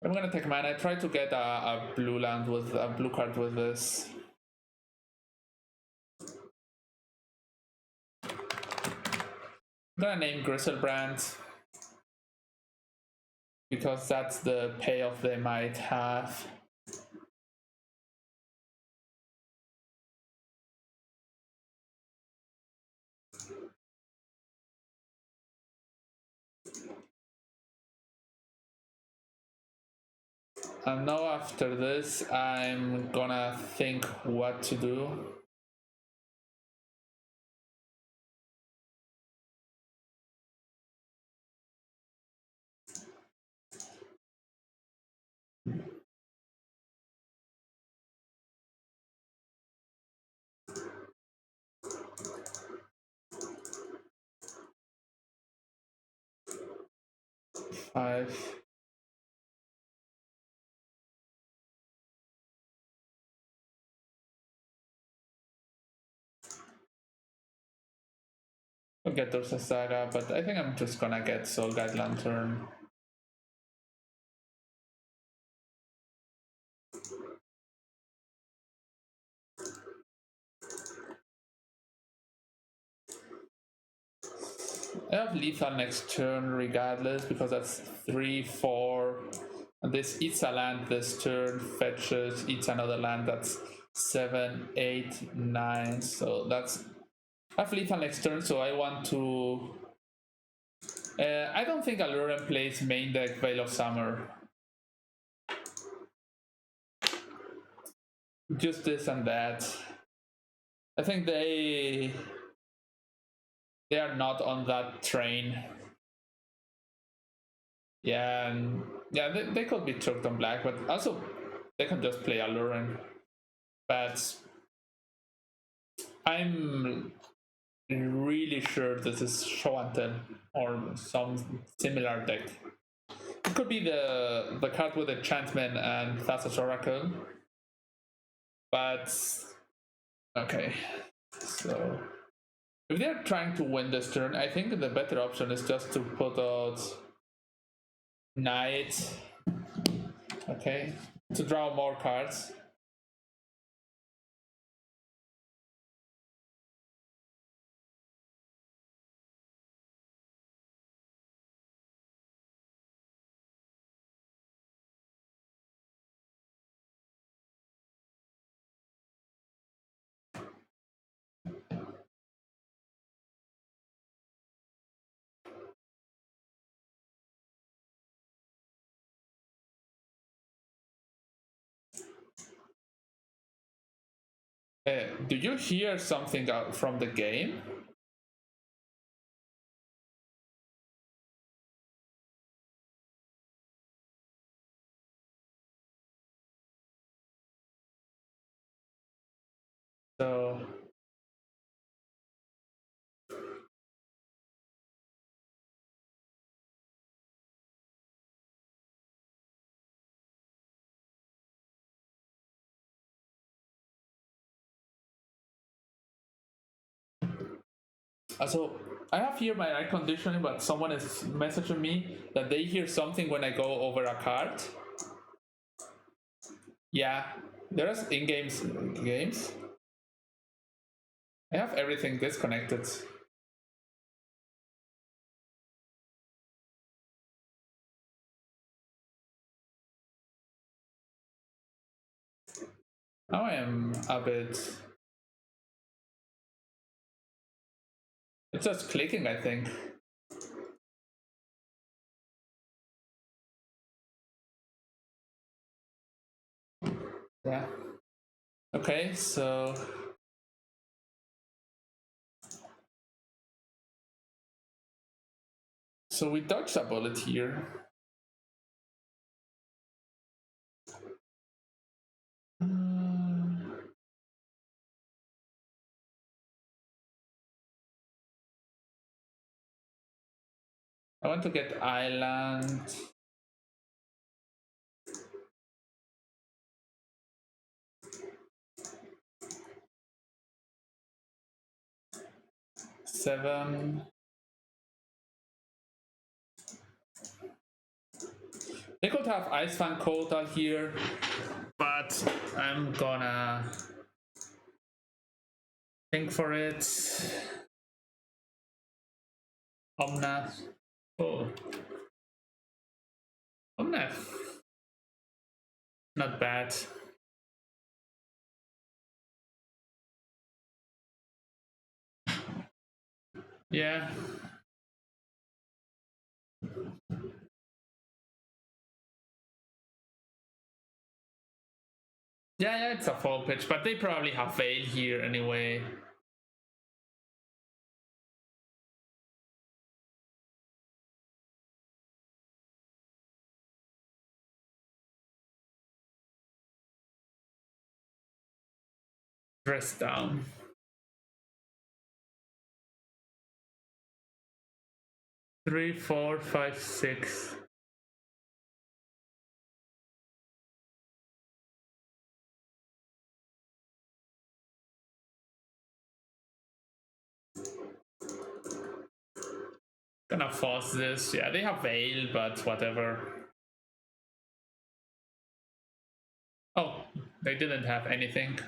[SPEAKER 1] I'm gonna take mana. I try to get a blue land with a blue card with this. I'm gonna name Griselbrand because that's the payoff they might have. And now after this, I'm gonna think what to do. Five. I'll get Ursa Saga, but I think I'm just gonna get Soul Guide Lantern. I have lethal next turn regardless because that's 3, 4. And this eats a land this turn, fetches, eats another land, that's 7, 8, 9. So that's. I have lethal next turn, so I want to. I don't think Aluren plays main deck Veil of Summer. Just this and that. I think they are not on that train. Yeah, and yeah, they could be choked on black, but also they can just play Aluren. But I'm really sure this is Show and Tell or some similar deck. It could be the card with Enchantment and Thassa's Oracle. But okay, so if they're trying to win this turn, I think the better option is just to put out Knight, okay, to draw more cards. Do you hear something out from the game? So also, I have here my eye conditioning, but someone is messaging me that they hear something when I go over a card. Yeah, there's in-game games. I have everything disconnected. Now I am a bit. It's just clicking, I think. Yeah. Okay, so we dodged a bullet here. I want to get island. Seven. They could have Ice-Fang Coatl here, but I'm gonna think for it. Omnath. Oh. Omnath. Not bad. Yeah. Yeah, it's a full pitch, but they probably have Veil here anyway. Dress down. Three, four, five, six. Gonna force this. Yeah, they have Veil, but whatever. Oh, they didn't have anything.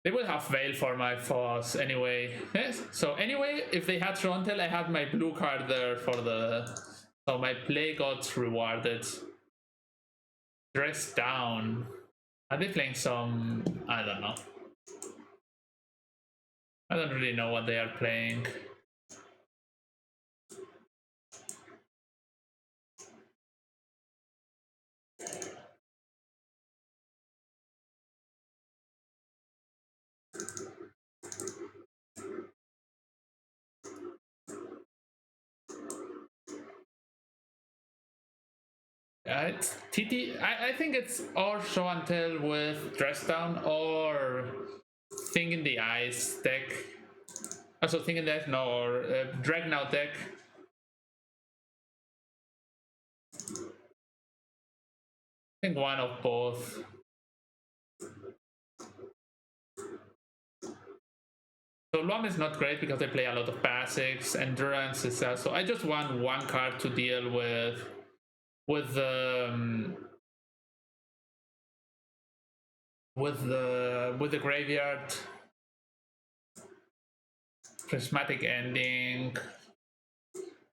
[SPEAKER 1] They will have Veil for my force anyway. Yes. So anyway, if they had Trontel, I had my blue card there for the... So my play got rewarded. Dress down. Are they playing some... I don't know. I don't really know what they are playing. It's TT. I think it's or show and tell with dress down or thing in the ice deck. Also, thing in the ice, no, or Dragnout deck. I think one of both. So Loam is not great because they play a lot of basics. Endurance is so I just want one card to deal with the graveyard. Prismatic Ending.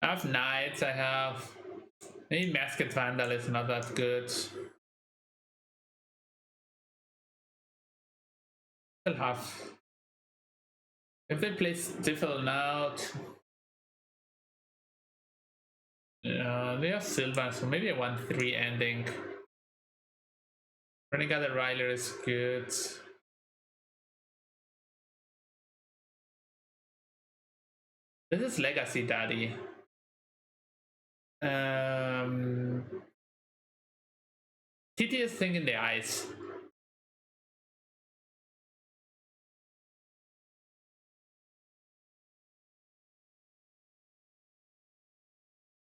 [SPEAKER 1] I have Knights. I have maybe Masked Vandal is not that good. Still have. If they play Stifle out, they have Sylvan, so maybe I want 3 ending. Renegade Rallier is good. This is Legacy Daddy. TT is Thing in the Ice.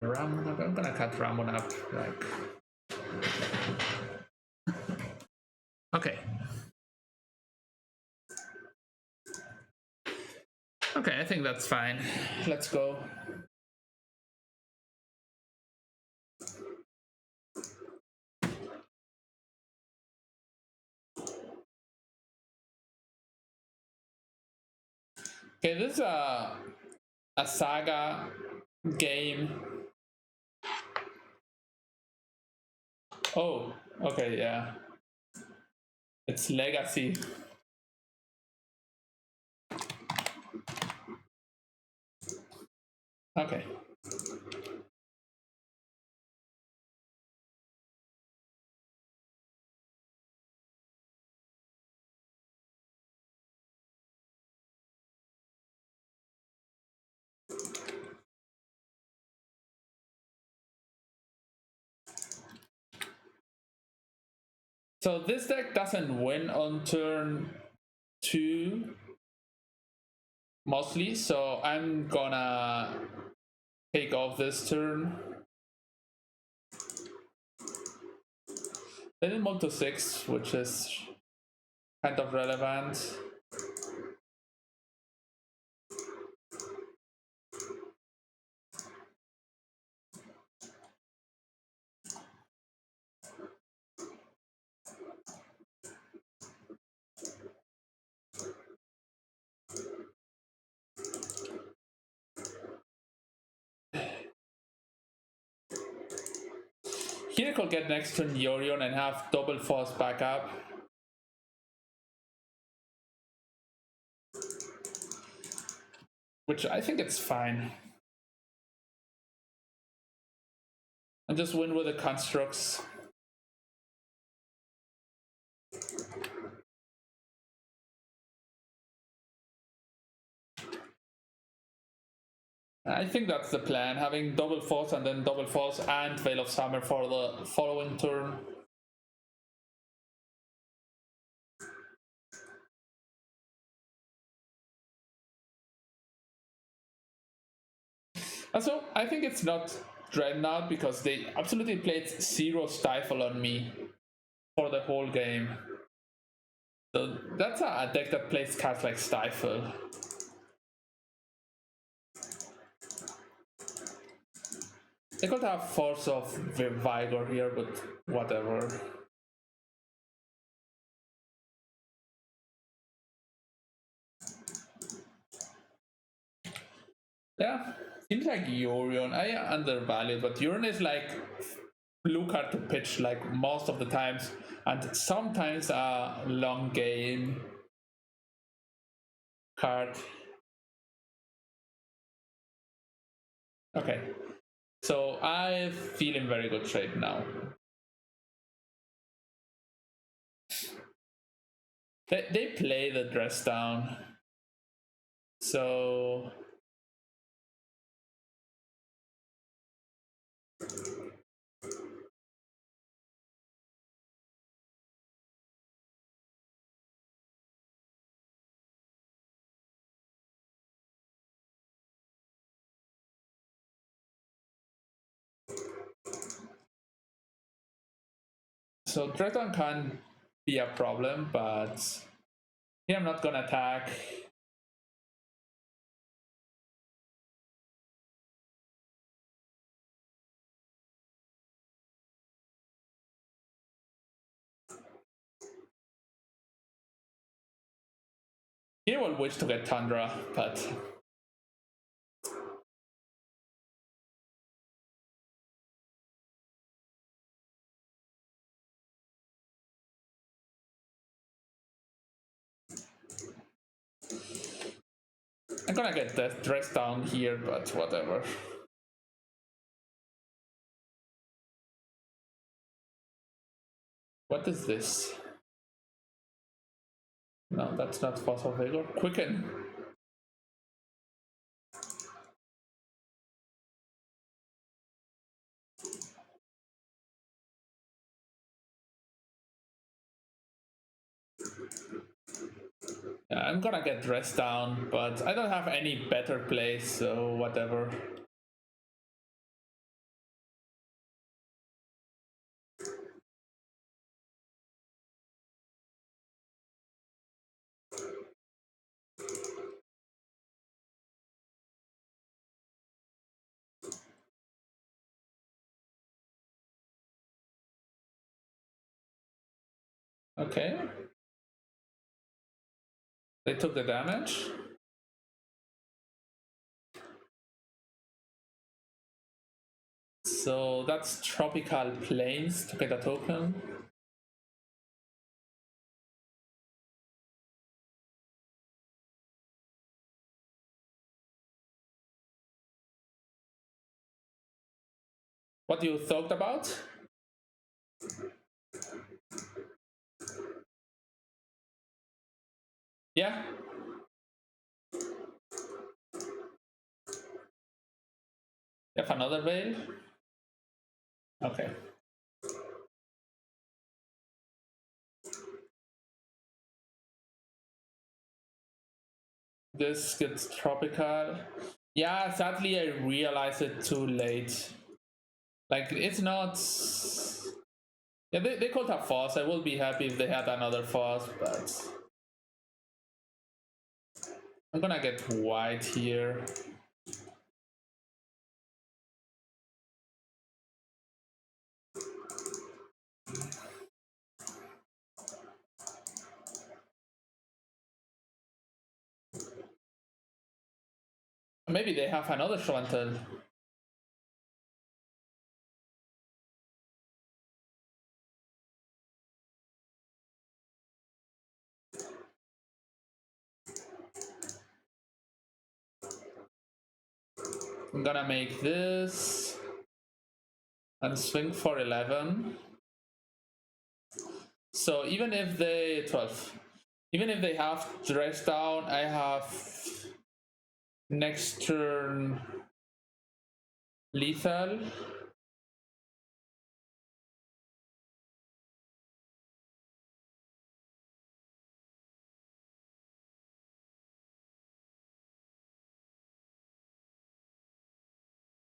[SPEAKER 1] Ramunap, I'm gonna cut Ramunap, like. Okay. Okay, I think that's fine. Let's go. Okay, this is a saga game. Oh, okay, yeah. It's Legacy. Okay. So this deck doesn't win on turn 2 mostly, so I'm gonna take off this turn. Then it moved to 6, which is kind of relevant. Here I could get next turn Yorion and have double force backup. Which I think it's fine. And just win with the constructs. I think that's the plan, having double force and then double force and Veil of Summer for the following turn. And so I think it's not Dreadnought because they absolutely played 0 Stifle on me for the whole game. So that's a deck that plays cards like Stifle. They could have Force of Vigor here, but whatever. Yeah, seems like Yorion. I undervalued, but Yorion is like blue card to pitch like most of the times, and sometimes a long game card. Okay, so I feel in very good shape now. They play the dress down, so dress down can be a problem, but here I'm not gonna attack. Here will wish to get Tundra, but I'm gonna get that dress down here, but whatever. What is this? No, that's not Force of Vigor. Quicken. Yeah, I'm gonna get dressed down, but I don't have any better place, so whatever. Okay. They took the damage. So that's Tropical Plains to get a token. What you thought about? Yeah. You have another veil? Okay. This gets tropical. Yeah, sadly I realized it too late. Like, it's not... Yeah, they could have Force. I would be happy if they had another Force, but... I'm gonna get white here. Maybe they have another show and tell. I'm gonna make this and swing for 11. So even if they 12, even if they have dress down, I have next turn lethal.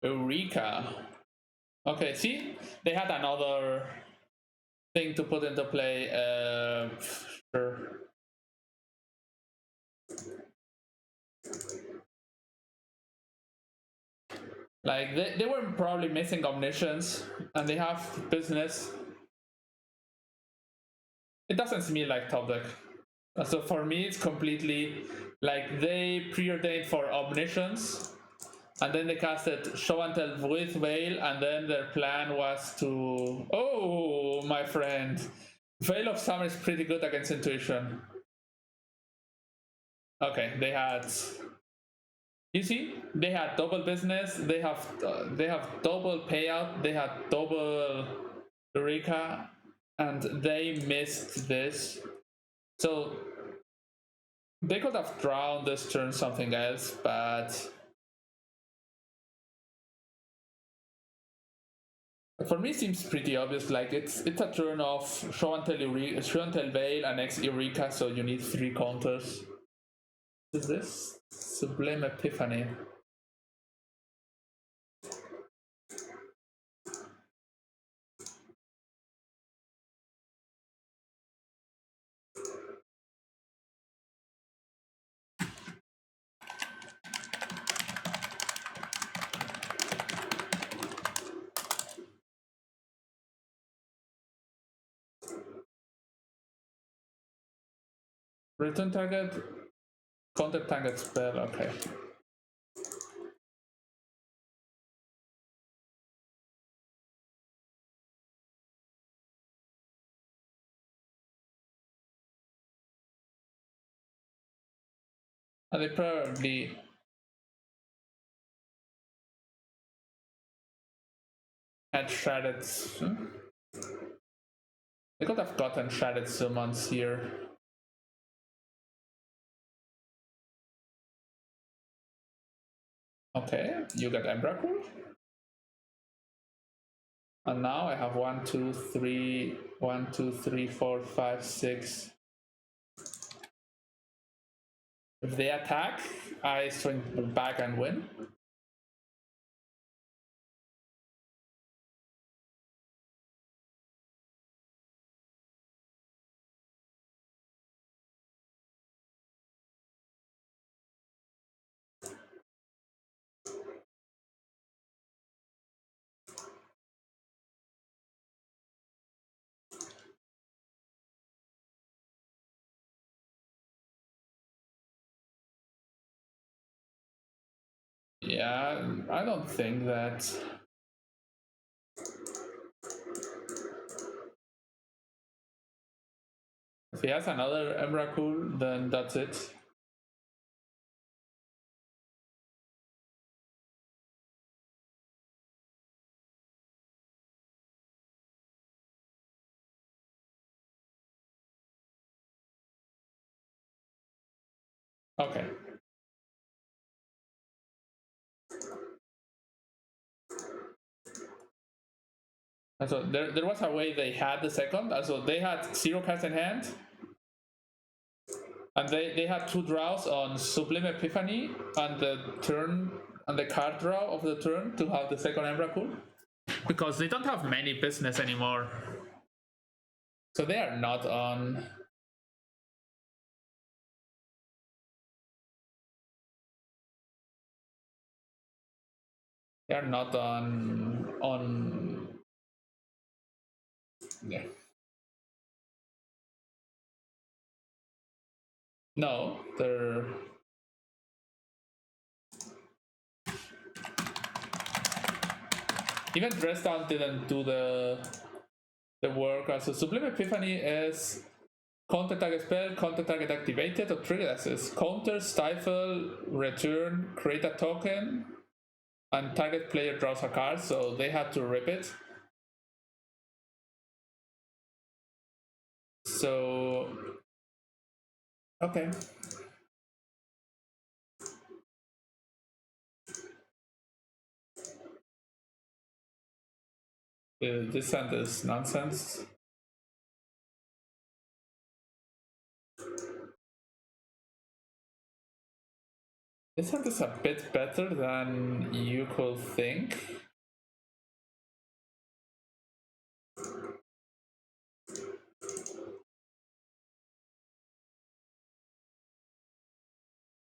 [SPEAKER 1] Eureka. Okay, see? They had another thing to put into play. Sure. Like, they were probably missing omniscience, and they have business. It doesn't seem like top deck. So for me, it's completely like they preordained for omniscience, and then they casted Show and Tell with Veil, and then their plan was to... Oh, my friend. Veil of Summer is pretty good against Intuition. Okay, they had... You see, they had double business, they have double payout, they had double Eureka, and they missed this. So they could have drawn this turn something else, but for me it seems pretty obvious. Like it's a turn of Show and Tell Veil and next Eureka, so you need 3 counters. What is this? Sublime Epiphany. Return target, counter target spell, okay. And they probably had shredded. They could have gotten shredded summons here. Okay, you got Emrakul. And now I have 1, 2, 3, 1, 2, 3, 4, 5, 6. If they attack, I swing back and win. Yeah, I don't think that... If he has another Emrakul, then that's it. Okay. And so there was a way they had the second. Also, they had 0 cards in hand. And they had 2 draws on Sublime Epiphany and the turn and the card draw of the turn to have the second Emrakul. Because they don't have many business anymore. So they are not on... They are not on... Yeah. No, they're... Even Dress Down didn't do the work. Also, Sublime Epiphany is counter target spell, counter target activated, or trigger assist. Counter, stifle, return, create a token, and target player draws a card, so they had to rip it. So... Okay. This hand is nonsense. This hand is a bit better than you could think.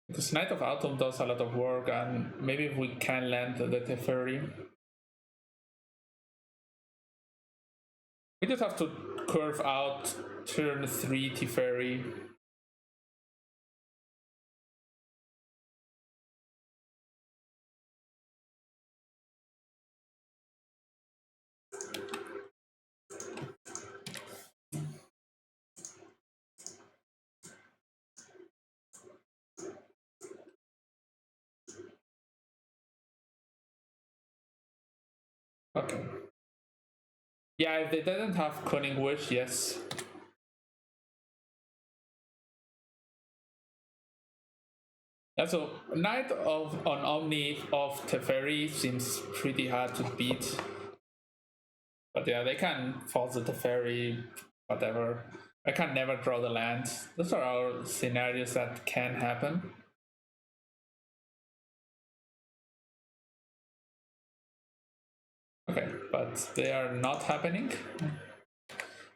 [SPEAKER 1] Because Knight of Autumn does a lot of work, and maybe if we can land the Teferi. We just have to curve out turn 3 Teferi. Okay. Yeah, if they didn't have Cunning Wish, yes. Yeah, so Knight of on Omni of Teferi seems pretty hard to beat. But yeah, they can force the Teferi, whatever. I can never draw the land. Those are all scenarios that can happen. Okay, but they are not happening.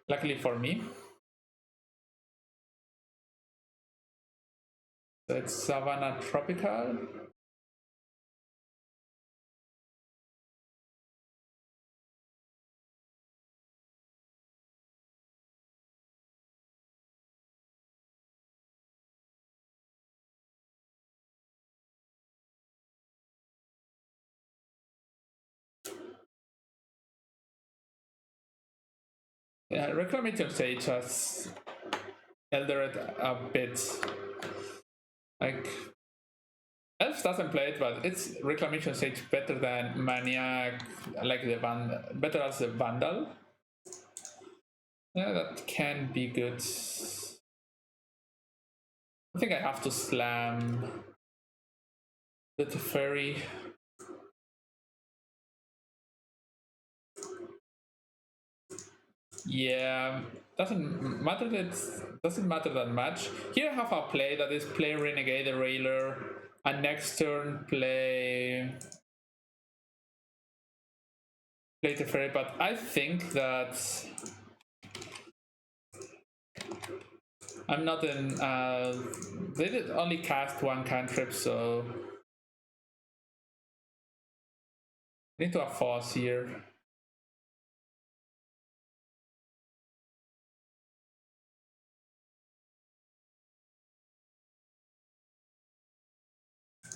[SPEAKER 1] Luckily for me. So it's Savannah Tropical. Yeah, Reclamation Sage has Eldoret a bit. Like, Elves doesn't play it, but it's Reclamation Sage better than Maniac, like the better as the Vandal. Yeah, that can be good. I think I have to slam the Teferi. Yeah, doesn't matter that much. Here I have a play that is play Renegade Rallier, and next turn play Teferi, but I think that I'm not in they did only cast one cantrip, so I need to have force here.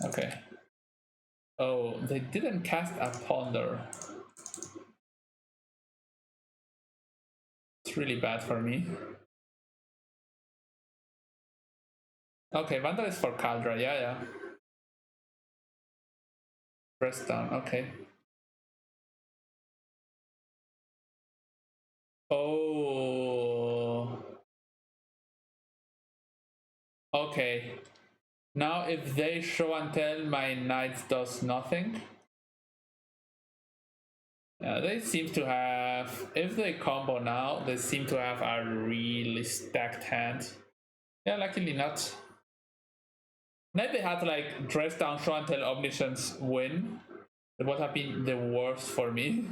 [SPEAKER 1] Okay. Oh, they didn't cast a Ponder. It's really bad for me. Okay, Vandal is for Kaldra, yeah. Press down, okay. Oh. Okay. Now if they show and tell, my knight does nothing. They seem to have, if they combo now, they seem to have a really stacked hand. Yeah, luckily not. Now if they had like dress down, show and tell, omniscience, win, it would have been the worst for me.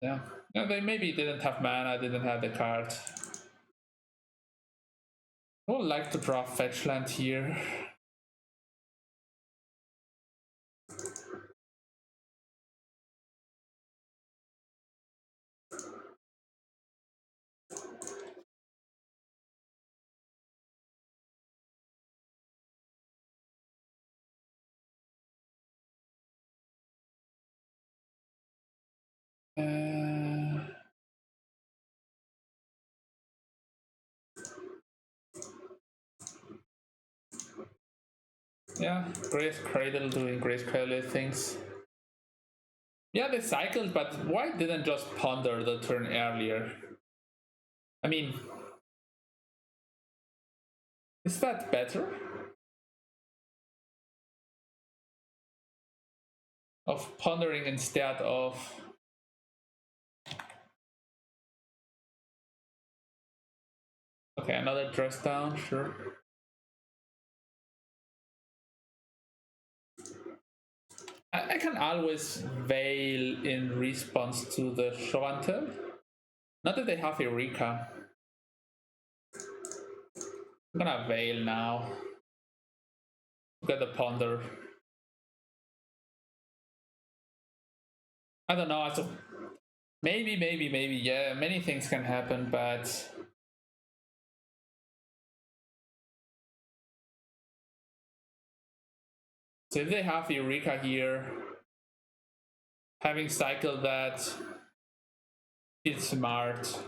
[SPEAKER 1] Yeah. They maybe didn't have mana, didn't have the card. I would like to draw fetch land here. Yeah, Grace Cradle doing Grace Cradle things. Yeah, they cycled, but why didn't just ponder the turn earlier? I mean, is that better? of pondering instead of. Okay, another dress down, sure. I can always veil in response to the Shovantel. Not that they have Eureka. I'm gonna veil now. Get the ponder. I don't know. Also, maybe. Yeah, many things can happen, but so if they have Eureka here, having cycled that, it's smart.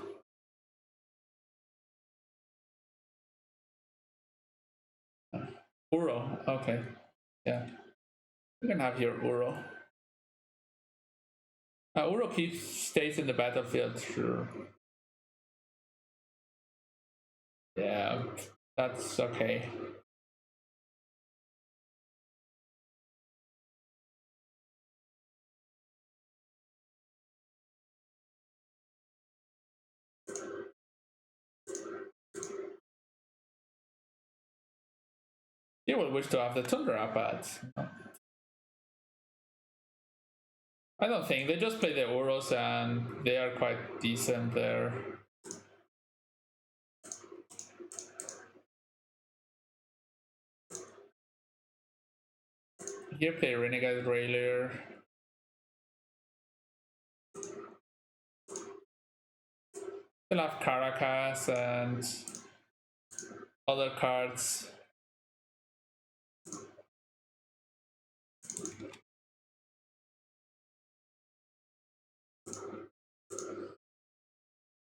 [SPEAKER 1] Uro, okay, yeah, you can have your Uro. Uro stays in the battlefield, sure. Yeah, that's okay. You will wish to have the Tundra, but I don't think. They just play the Uros and they are quite decent there. Here play Renegade Rallier. Still have Karakas and other cards.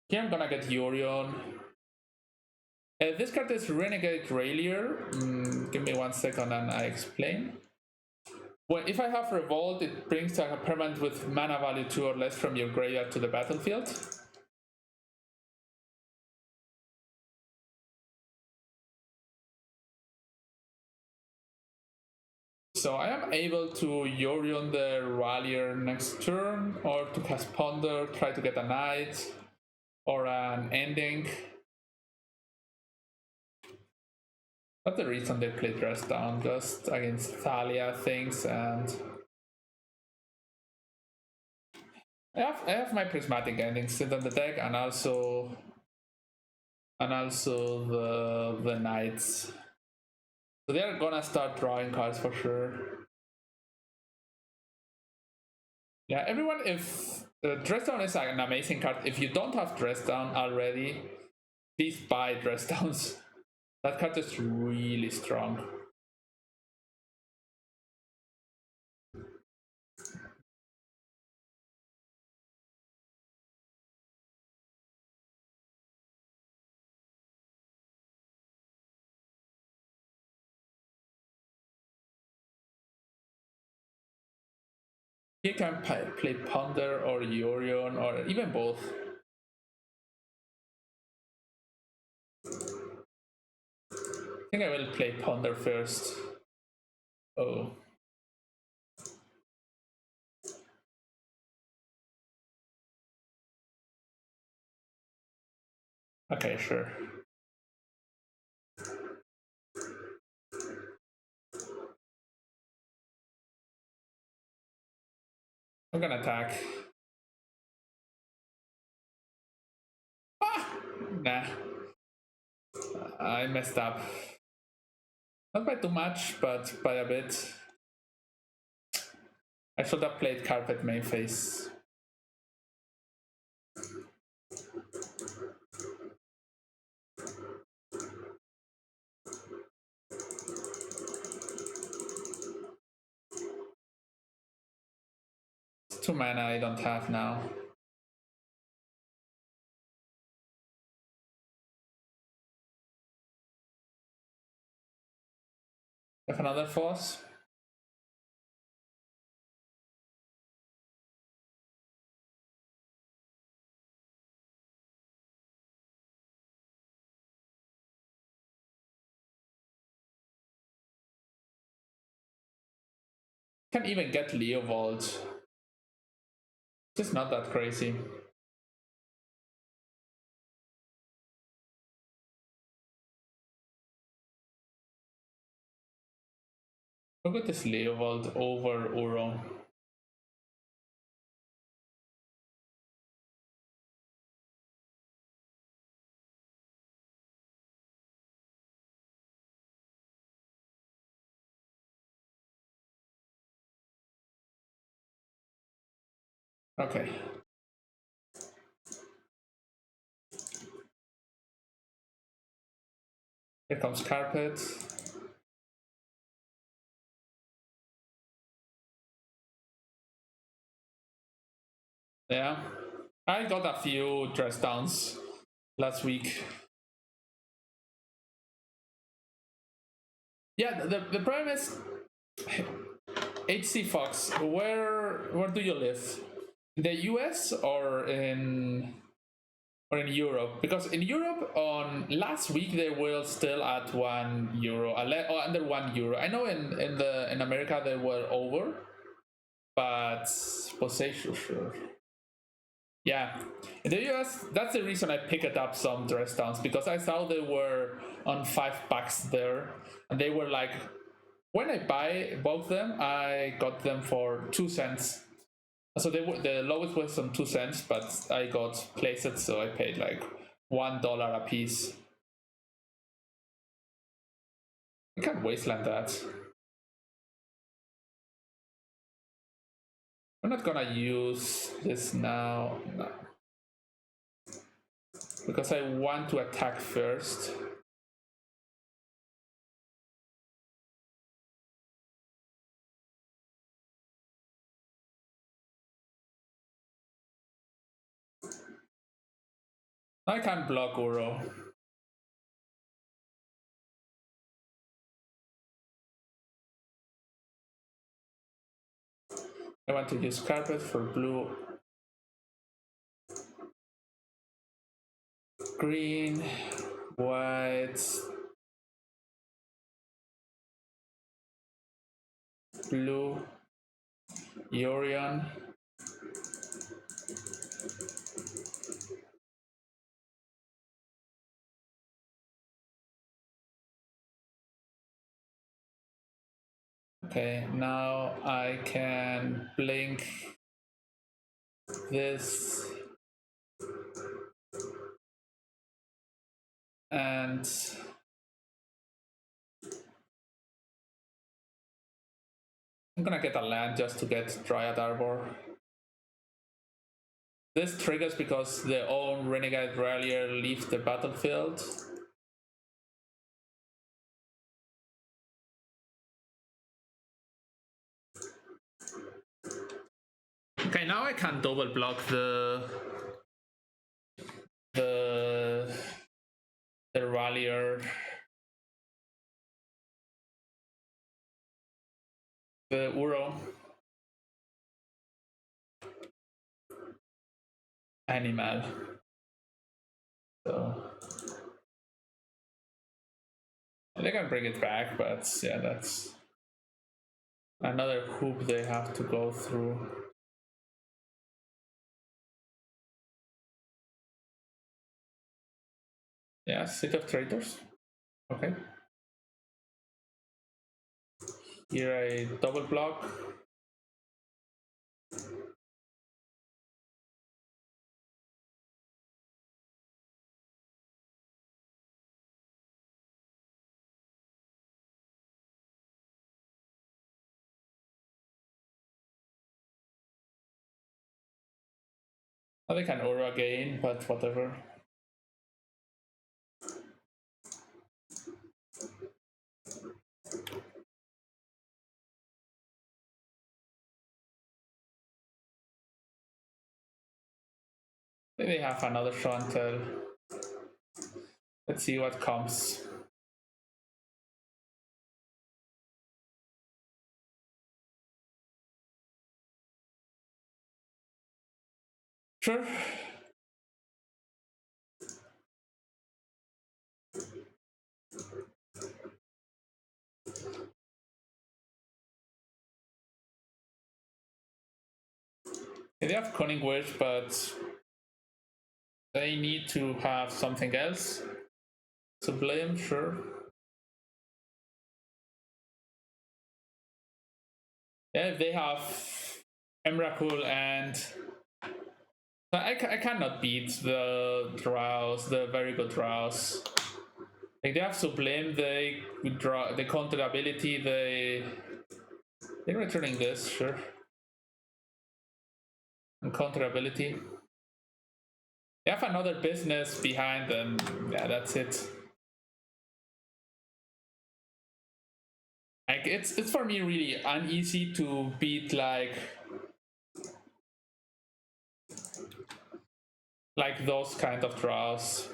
[SPEAKER 1] Here I'm gonna get Yorion. This card is Renegade Rallier. Give me 1 second and I explain. Well, if I have Revolt, it brings a permanent with mana value 2 or less from your graveyard to the battlefield. So I am able to Yorion the Rallier next turn, or to cast Ponder, try to get a Knight, or an Ending. That's the reason they play Dress Down, just against Thalia things, and I have my Prismatic Ending sit on the deck, and also the Knights. So they're gonna start drawing cards for sure. Yeah, everyone, if Dress Down is an amazing card. If you don't have Dress Down already, please buy Dress Downs. That card is really strong. You can play Ponder or Yorion or even both. I think I will play Ponder first. Oh. Okay, sure. I'm gonna attack. Ah! Nah. I messed up. Not by too much, but by a bit. I should have played Carpet main phase. It's 2 mana I don't have now. Have another Force. Can even get Leovold. Just not that crazy. Look at this Leovold over Uro. Okay. Here comes Carpet. Yeah. I got a few dress downs last week. Yeah, the problem is HC Fox, where do you live? In the US or in Europe? Because in Europe on last week they were still at €1 or under €1. I know in America they were over, but sure. Yeah, in the US, that's the reason I picked up some dress downs, because I saw they were on $5 there, and they were like, when I bought them, I got them for 2 cents. So the lowest was on 2 cents, but I got placed, so I paid like $1 a piece. I can't wasteland that. I'm not gonna use this now, no. Because I want to attack first. I can't block Uro. I want to use Carpet for blue. Green, white, blue, Yorion. Okay, now I can blink this and I'm gonna get a land just to get Dryad Arbor. This triggers because their own Renegade Rallier leaves the battlefield. Okay, now I can double block the Rallier. The Uro. Animal. So they can bring it back, but yeah, that's another hoop they have to go through. Yeah, City of Traitors. Okay. Here I double block. I think I can aura again, but whatever. Maybe have another show and tell. Let's see what comes. Sure. They have Cunning Wish, but they need to have something else. Sublime, sure. Yeah, if they have Emrakul and I cannot beat the Drows, the very good Drows. Like they have Sublime, they draw the counter ability, they're returning this, sure. And counter ability. They have another business behind them. Yeah, that's it. Like it's for me really uneasy to beat like those kind of draws.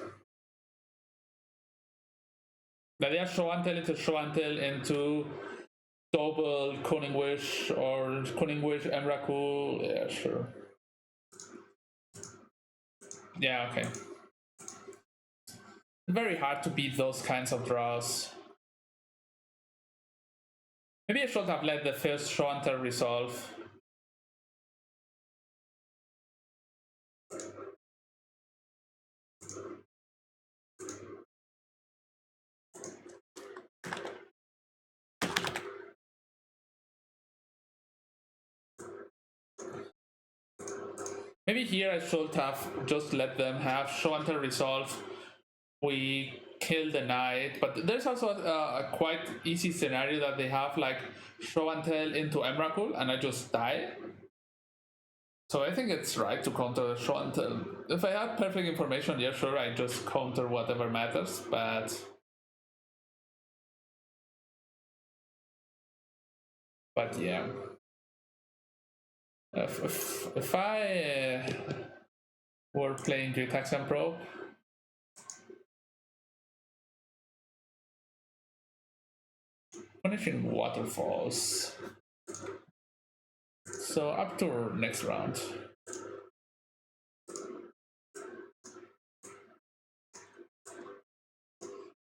[SPEAKER 1] Like they are show and tell into double Cunning Wish or Cunning Wish Emrakul. Yeah, sure. Yeah, okay. Very hard to beat those kinds of draws. Maybe I should have let the first show and tell resolve. Maybe here I should have just let them have show and tell resolve. We kill the knight, but there's also a quite easy scenario that they have like show and tell into Emrakul and I just die. So I think it's right to counter show and tell. If I had perfect information, yeah, sure, I just counter whatever matters, but yeah. If I were playing Gitaxian Pro, punishing waterfalls. So up to next round.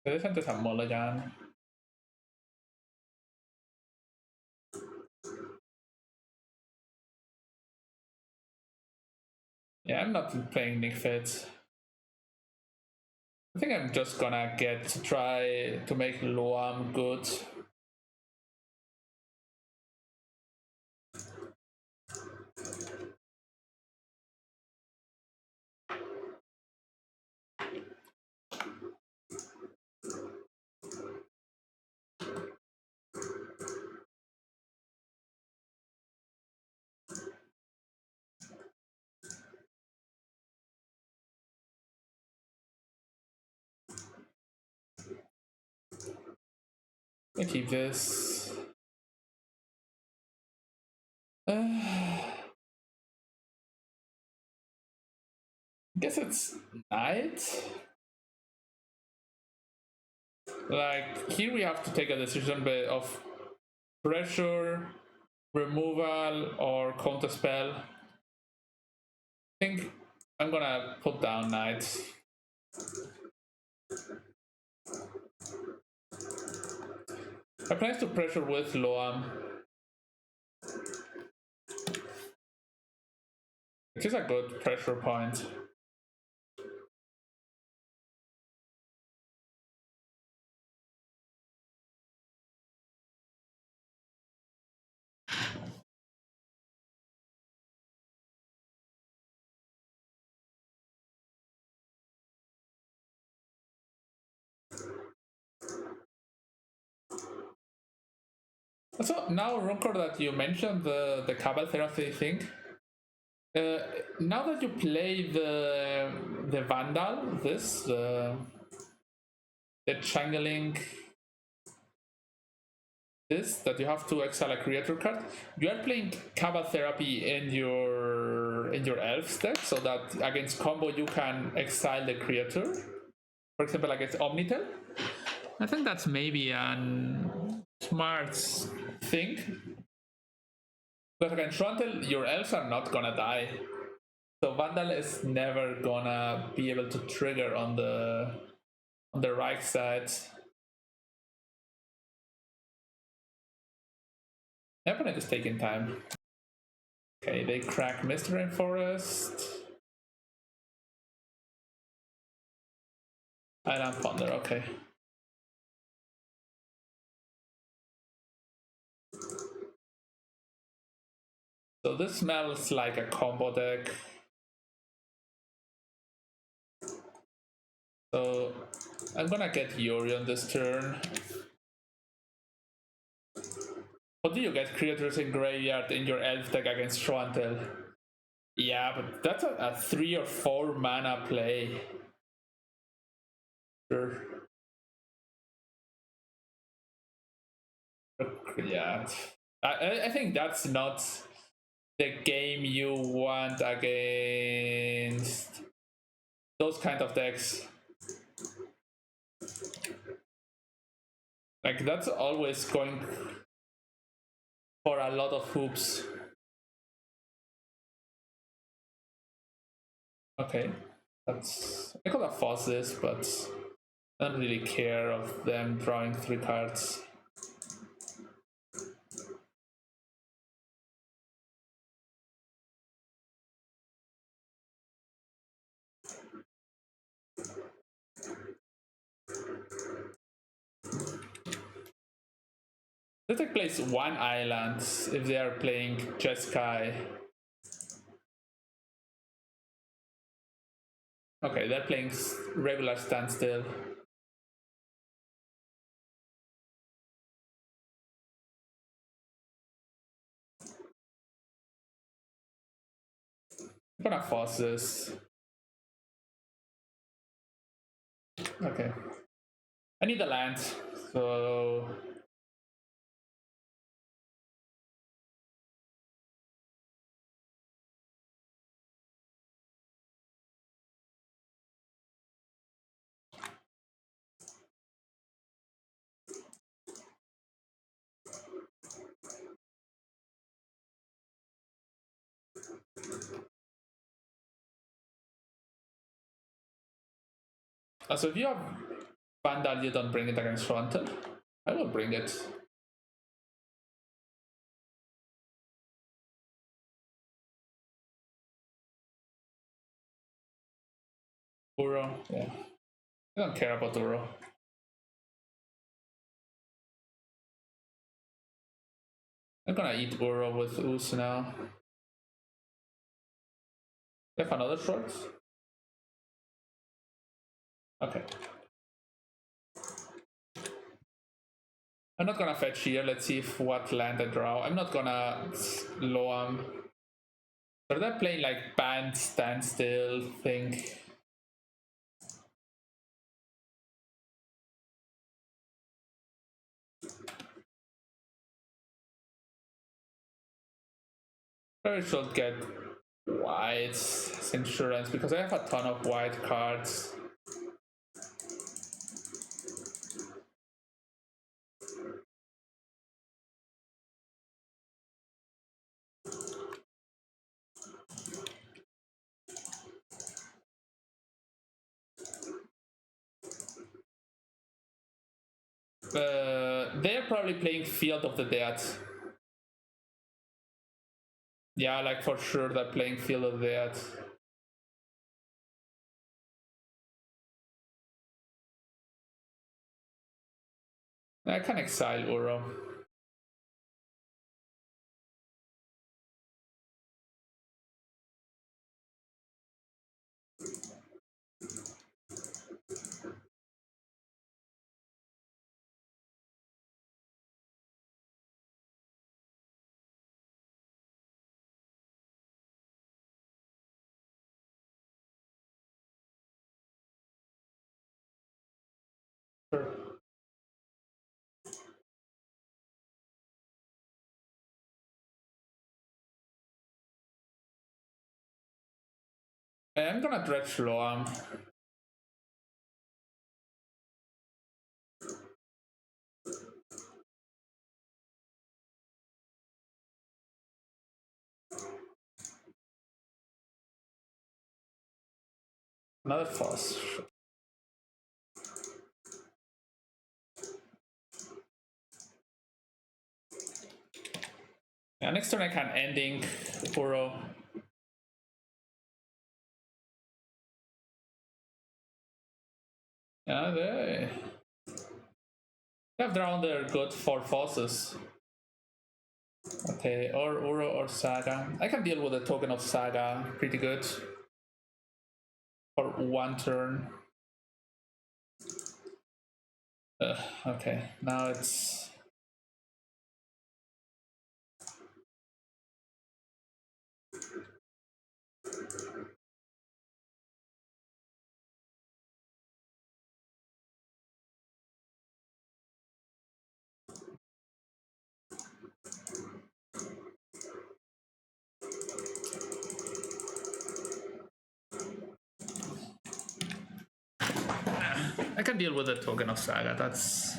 [SPEAKER 1] Pwede saan sa mulligan. Yeah, I'm not playing Nick Fitz. I think I'm just gonna try to make Loam good. I keep this. I guess it's Knight. Like here we have to take a decision of pressure, removal, or counter spell. I think I'm gonna put down Knight. I plan to pressure with Loam. Which is a good pressure point. So now, Runkor, that you mentioned the Cabal Therapy thing, now that you play the Vandal, the channeling that you have to exile a creature card, you are playing Cabal Therapy in your Elf deck, so that against combo you can exile the creature. For example, against Omnitel. I think that's maybe an smart thing. Because against Frontal, your elves are not gonna die. So Vandal is never gonna be able to trigger on the right side. The opponent is taking time. Okay, they crack Misty Rainforest. Island Ponder, okay. So this smells like a combo deck. So I'm gonna get Yorion this turn. How do you get creatures in graveyard in your elf deck against Schwantel? Yeah, but that's a 3 or 4 mana play. Sure. Yeah. I think that's not the game you want against those kind of decks. Like, that's always going for a lot of hoops. Okay, that's... I could have forced this, but I don't really care of them drawing 3 cards. They take place 1 island if they are playing Jeskai. Okay, they're playing regular standstill. I'm gonna force this. Okay. I need a land, so... So if you have Vandal, you don't bring it against Frontal. I will bring it. Uro, yeah. I don't care about Uro. I'm gonna eat Uro with Ooze now. You have another short? Okay. I'm not gonna fetch here. Let's see if what land I draw. I'm not gonna Loam. So they're playing like band standstill thing. Probably should get whites as insurance because I have a ton of white cards. They're probably playing Field of the Dead. Yeah, like for sure they're playing Field of the Dead. I can exile Uro. Sure. I'm gonna dredge Loam. Another force. Yeah, next turn I can ending Uro. Yeah, they have drawn their good 4 forces. Okay, or Uro or Saga. I can deal with a token of Saga pretty good for 1 turn. Okay, now it's... I can deal with a token of Saga, that's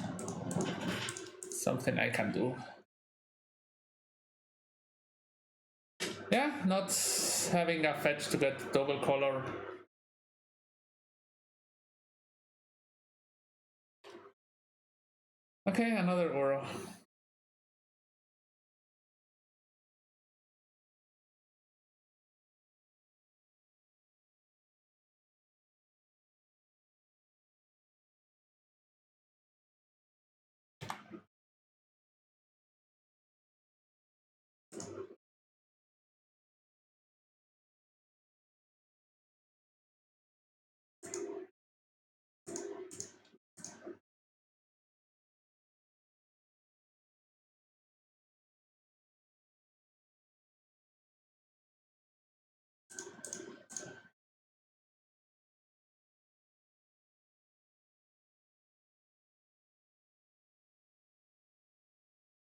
[SPEAKER 1] something I can do. Yeah, not having a fetch to get double color. Okay, another Uro.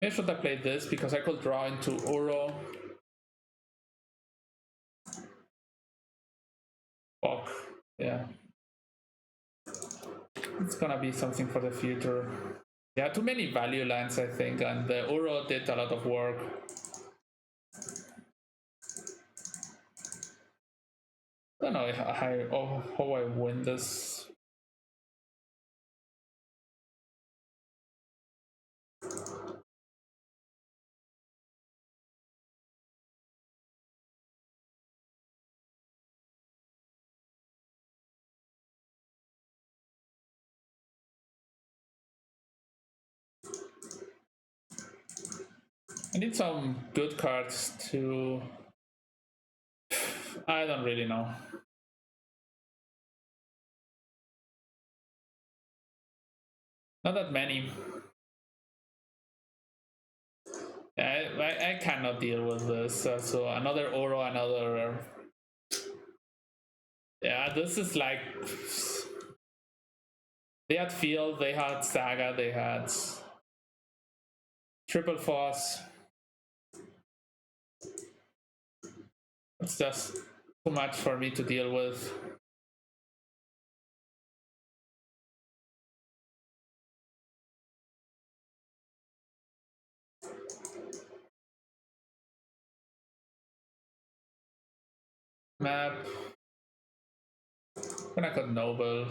[SPEAKER 1] Maybe should I play this because I could draw into Uro. Bog, yeah. It's gonna be something for the future. Yeah, too many value lands, I think, and the Uro did a lot of work. I don't know how I win this. I need some good cards to... I don't really know. Not that many. I cannot deal with this. So another Uro, another... Yeah, this is like... They had Field, they had Saga, they had... Triple Force. It's just too much for me to deal with. Map. When I got Noble.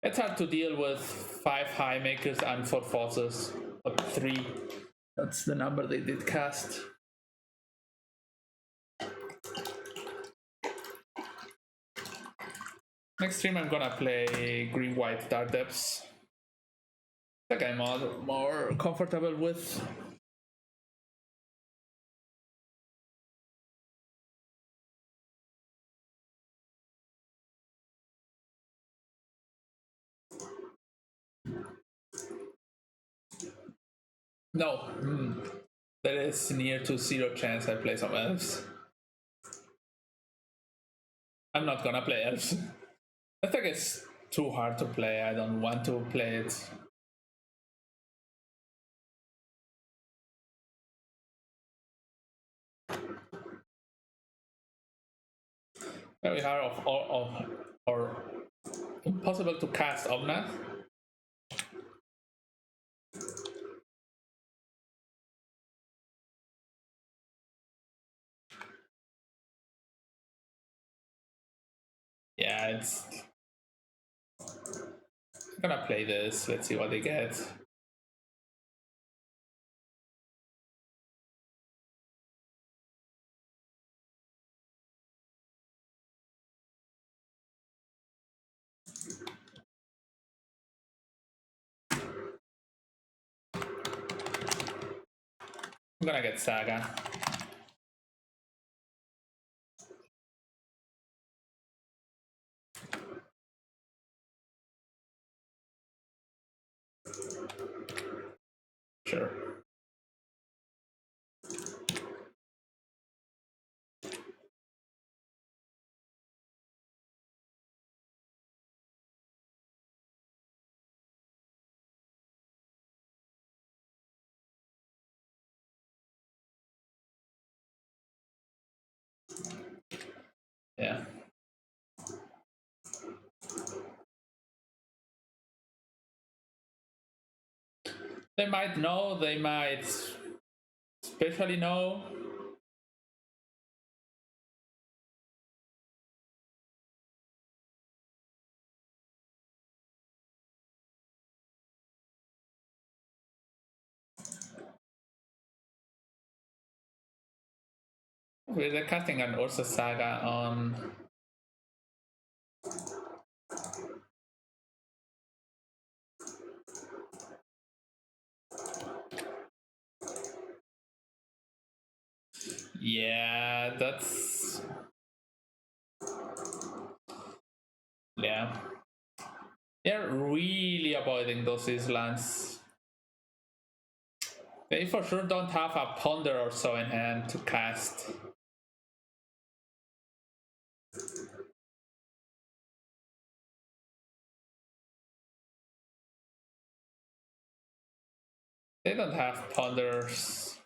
[SPEAKER 1] It's hard to deal with 5 high makers and 4 forces. Up 3. That's the number they did cast. Next stream I'm gonna play green-white Dark Depths. I think I'm more comfortable with. No, there is near to 0 chance I play some elves. I'm not gonna play elves. I think it's too hard to play. I don't want to play it. Very hard or impossible to cast Omnath. Yeah, it's... I'm gonna play this. Let's see what they get. I'm gonna get Saga. Sure. Yeah. They might know, they might especially know. We're casting an Ursa Saga on... Yeah, that's... Yeah. They're really avoiding those islands. They for sure don't have a Ponder or so in hand to cast. They don't have Ponders.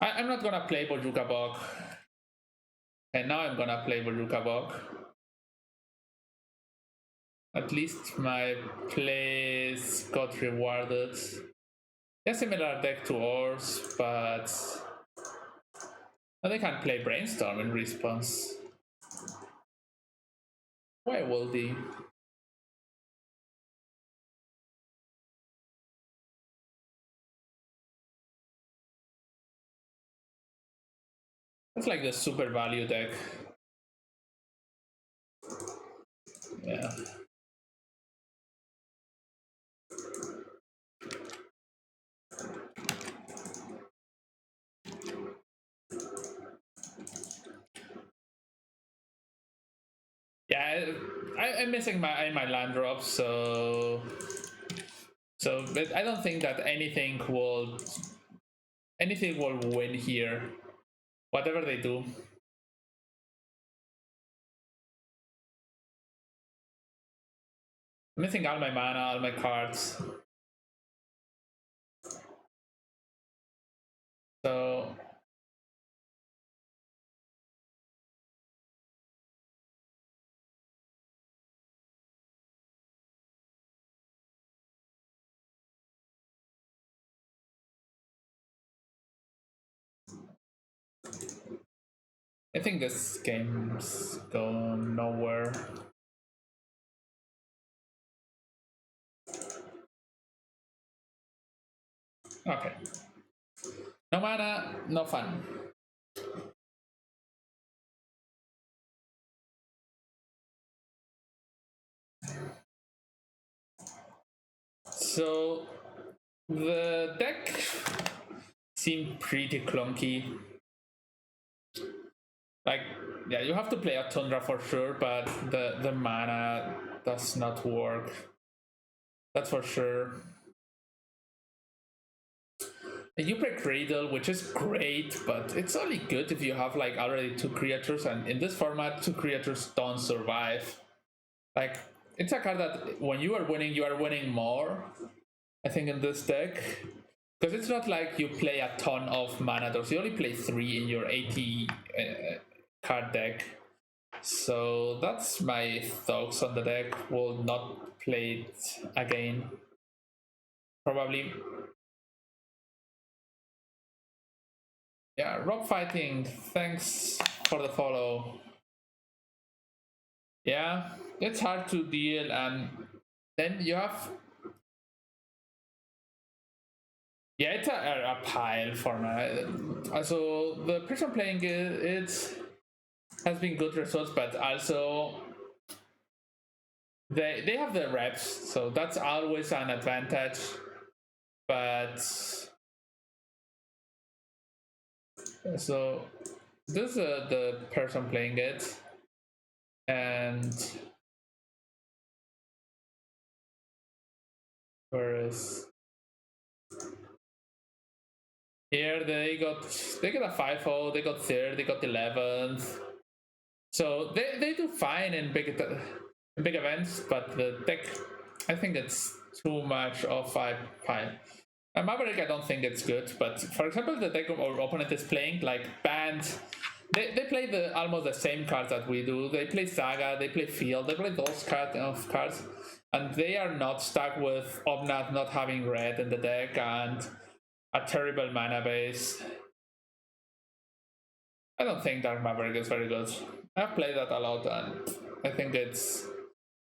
[SPEAKER 1] I'm not gonna play Bojuka Bog. And now I'm gonna play Bojuka Bog. At least my plays got rewarded. They're similar deck to ours, but they can play Brainstorm in response. Why will they? It's like the super value deck. Yeah. Yeah, I'm missing my land drops, so but I don't think that anything will win here. Whatever they do. I'm missing all my mana, all my cards. So I think this game's going nowhere. Okay. No mana, no fun. So the deck seemed pretty clunky. Like, yeah, you have to play a Tundra for sure, but the mana does not work. That's for sure. You play Cradle, which is great, but it's only good if you have like already 2 creatures, and in this format, 2 creatures don't survive. Like, it's a card that when you are winning more, I think, in this deck. Because it's not like you play a ton of mana doors, you only play 3 in your 80 card deck. So that's my thoughts on the deck. Will not play it again. Probably Yeah, Rob Fighting, thanks for the follow. Yeah, it's hard to deal, and then you have. Yeah, it's a pile for now. So the person playing it has been good results, but also they have the reps, so that's always an advantage. But so this is the person playing it, and whereas here they got a 5-0, they got third, they got 11th. So they do fine in big events, but the deck, I think it's too much of a pile. And Maverick, I don't think it's good, but for example, the deck our opponent is playing, like banned. They play almost the same cards that we do. They play Saga, they play Field, they play those kind of cards, and they are not stuck with Omnath not having red in the deck and a terrible mana base. I don't think Dark Maverick is very good. I've played that a lot, and I think it's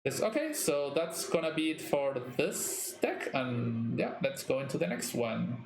[SPEAKER 1] okay. So that's gonna be it for this deck, and yeah, let's go into the next one.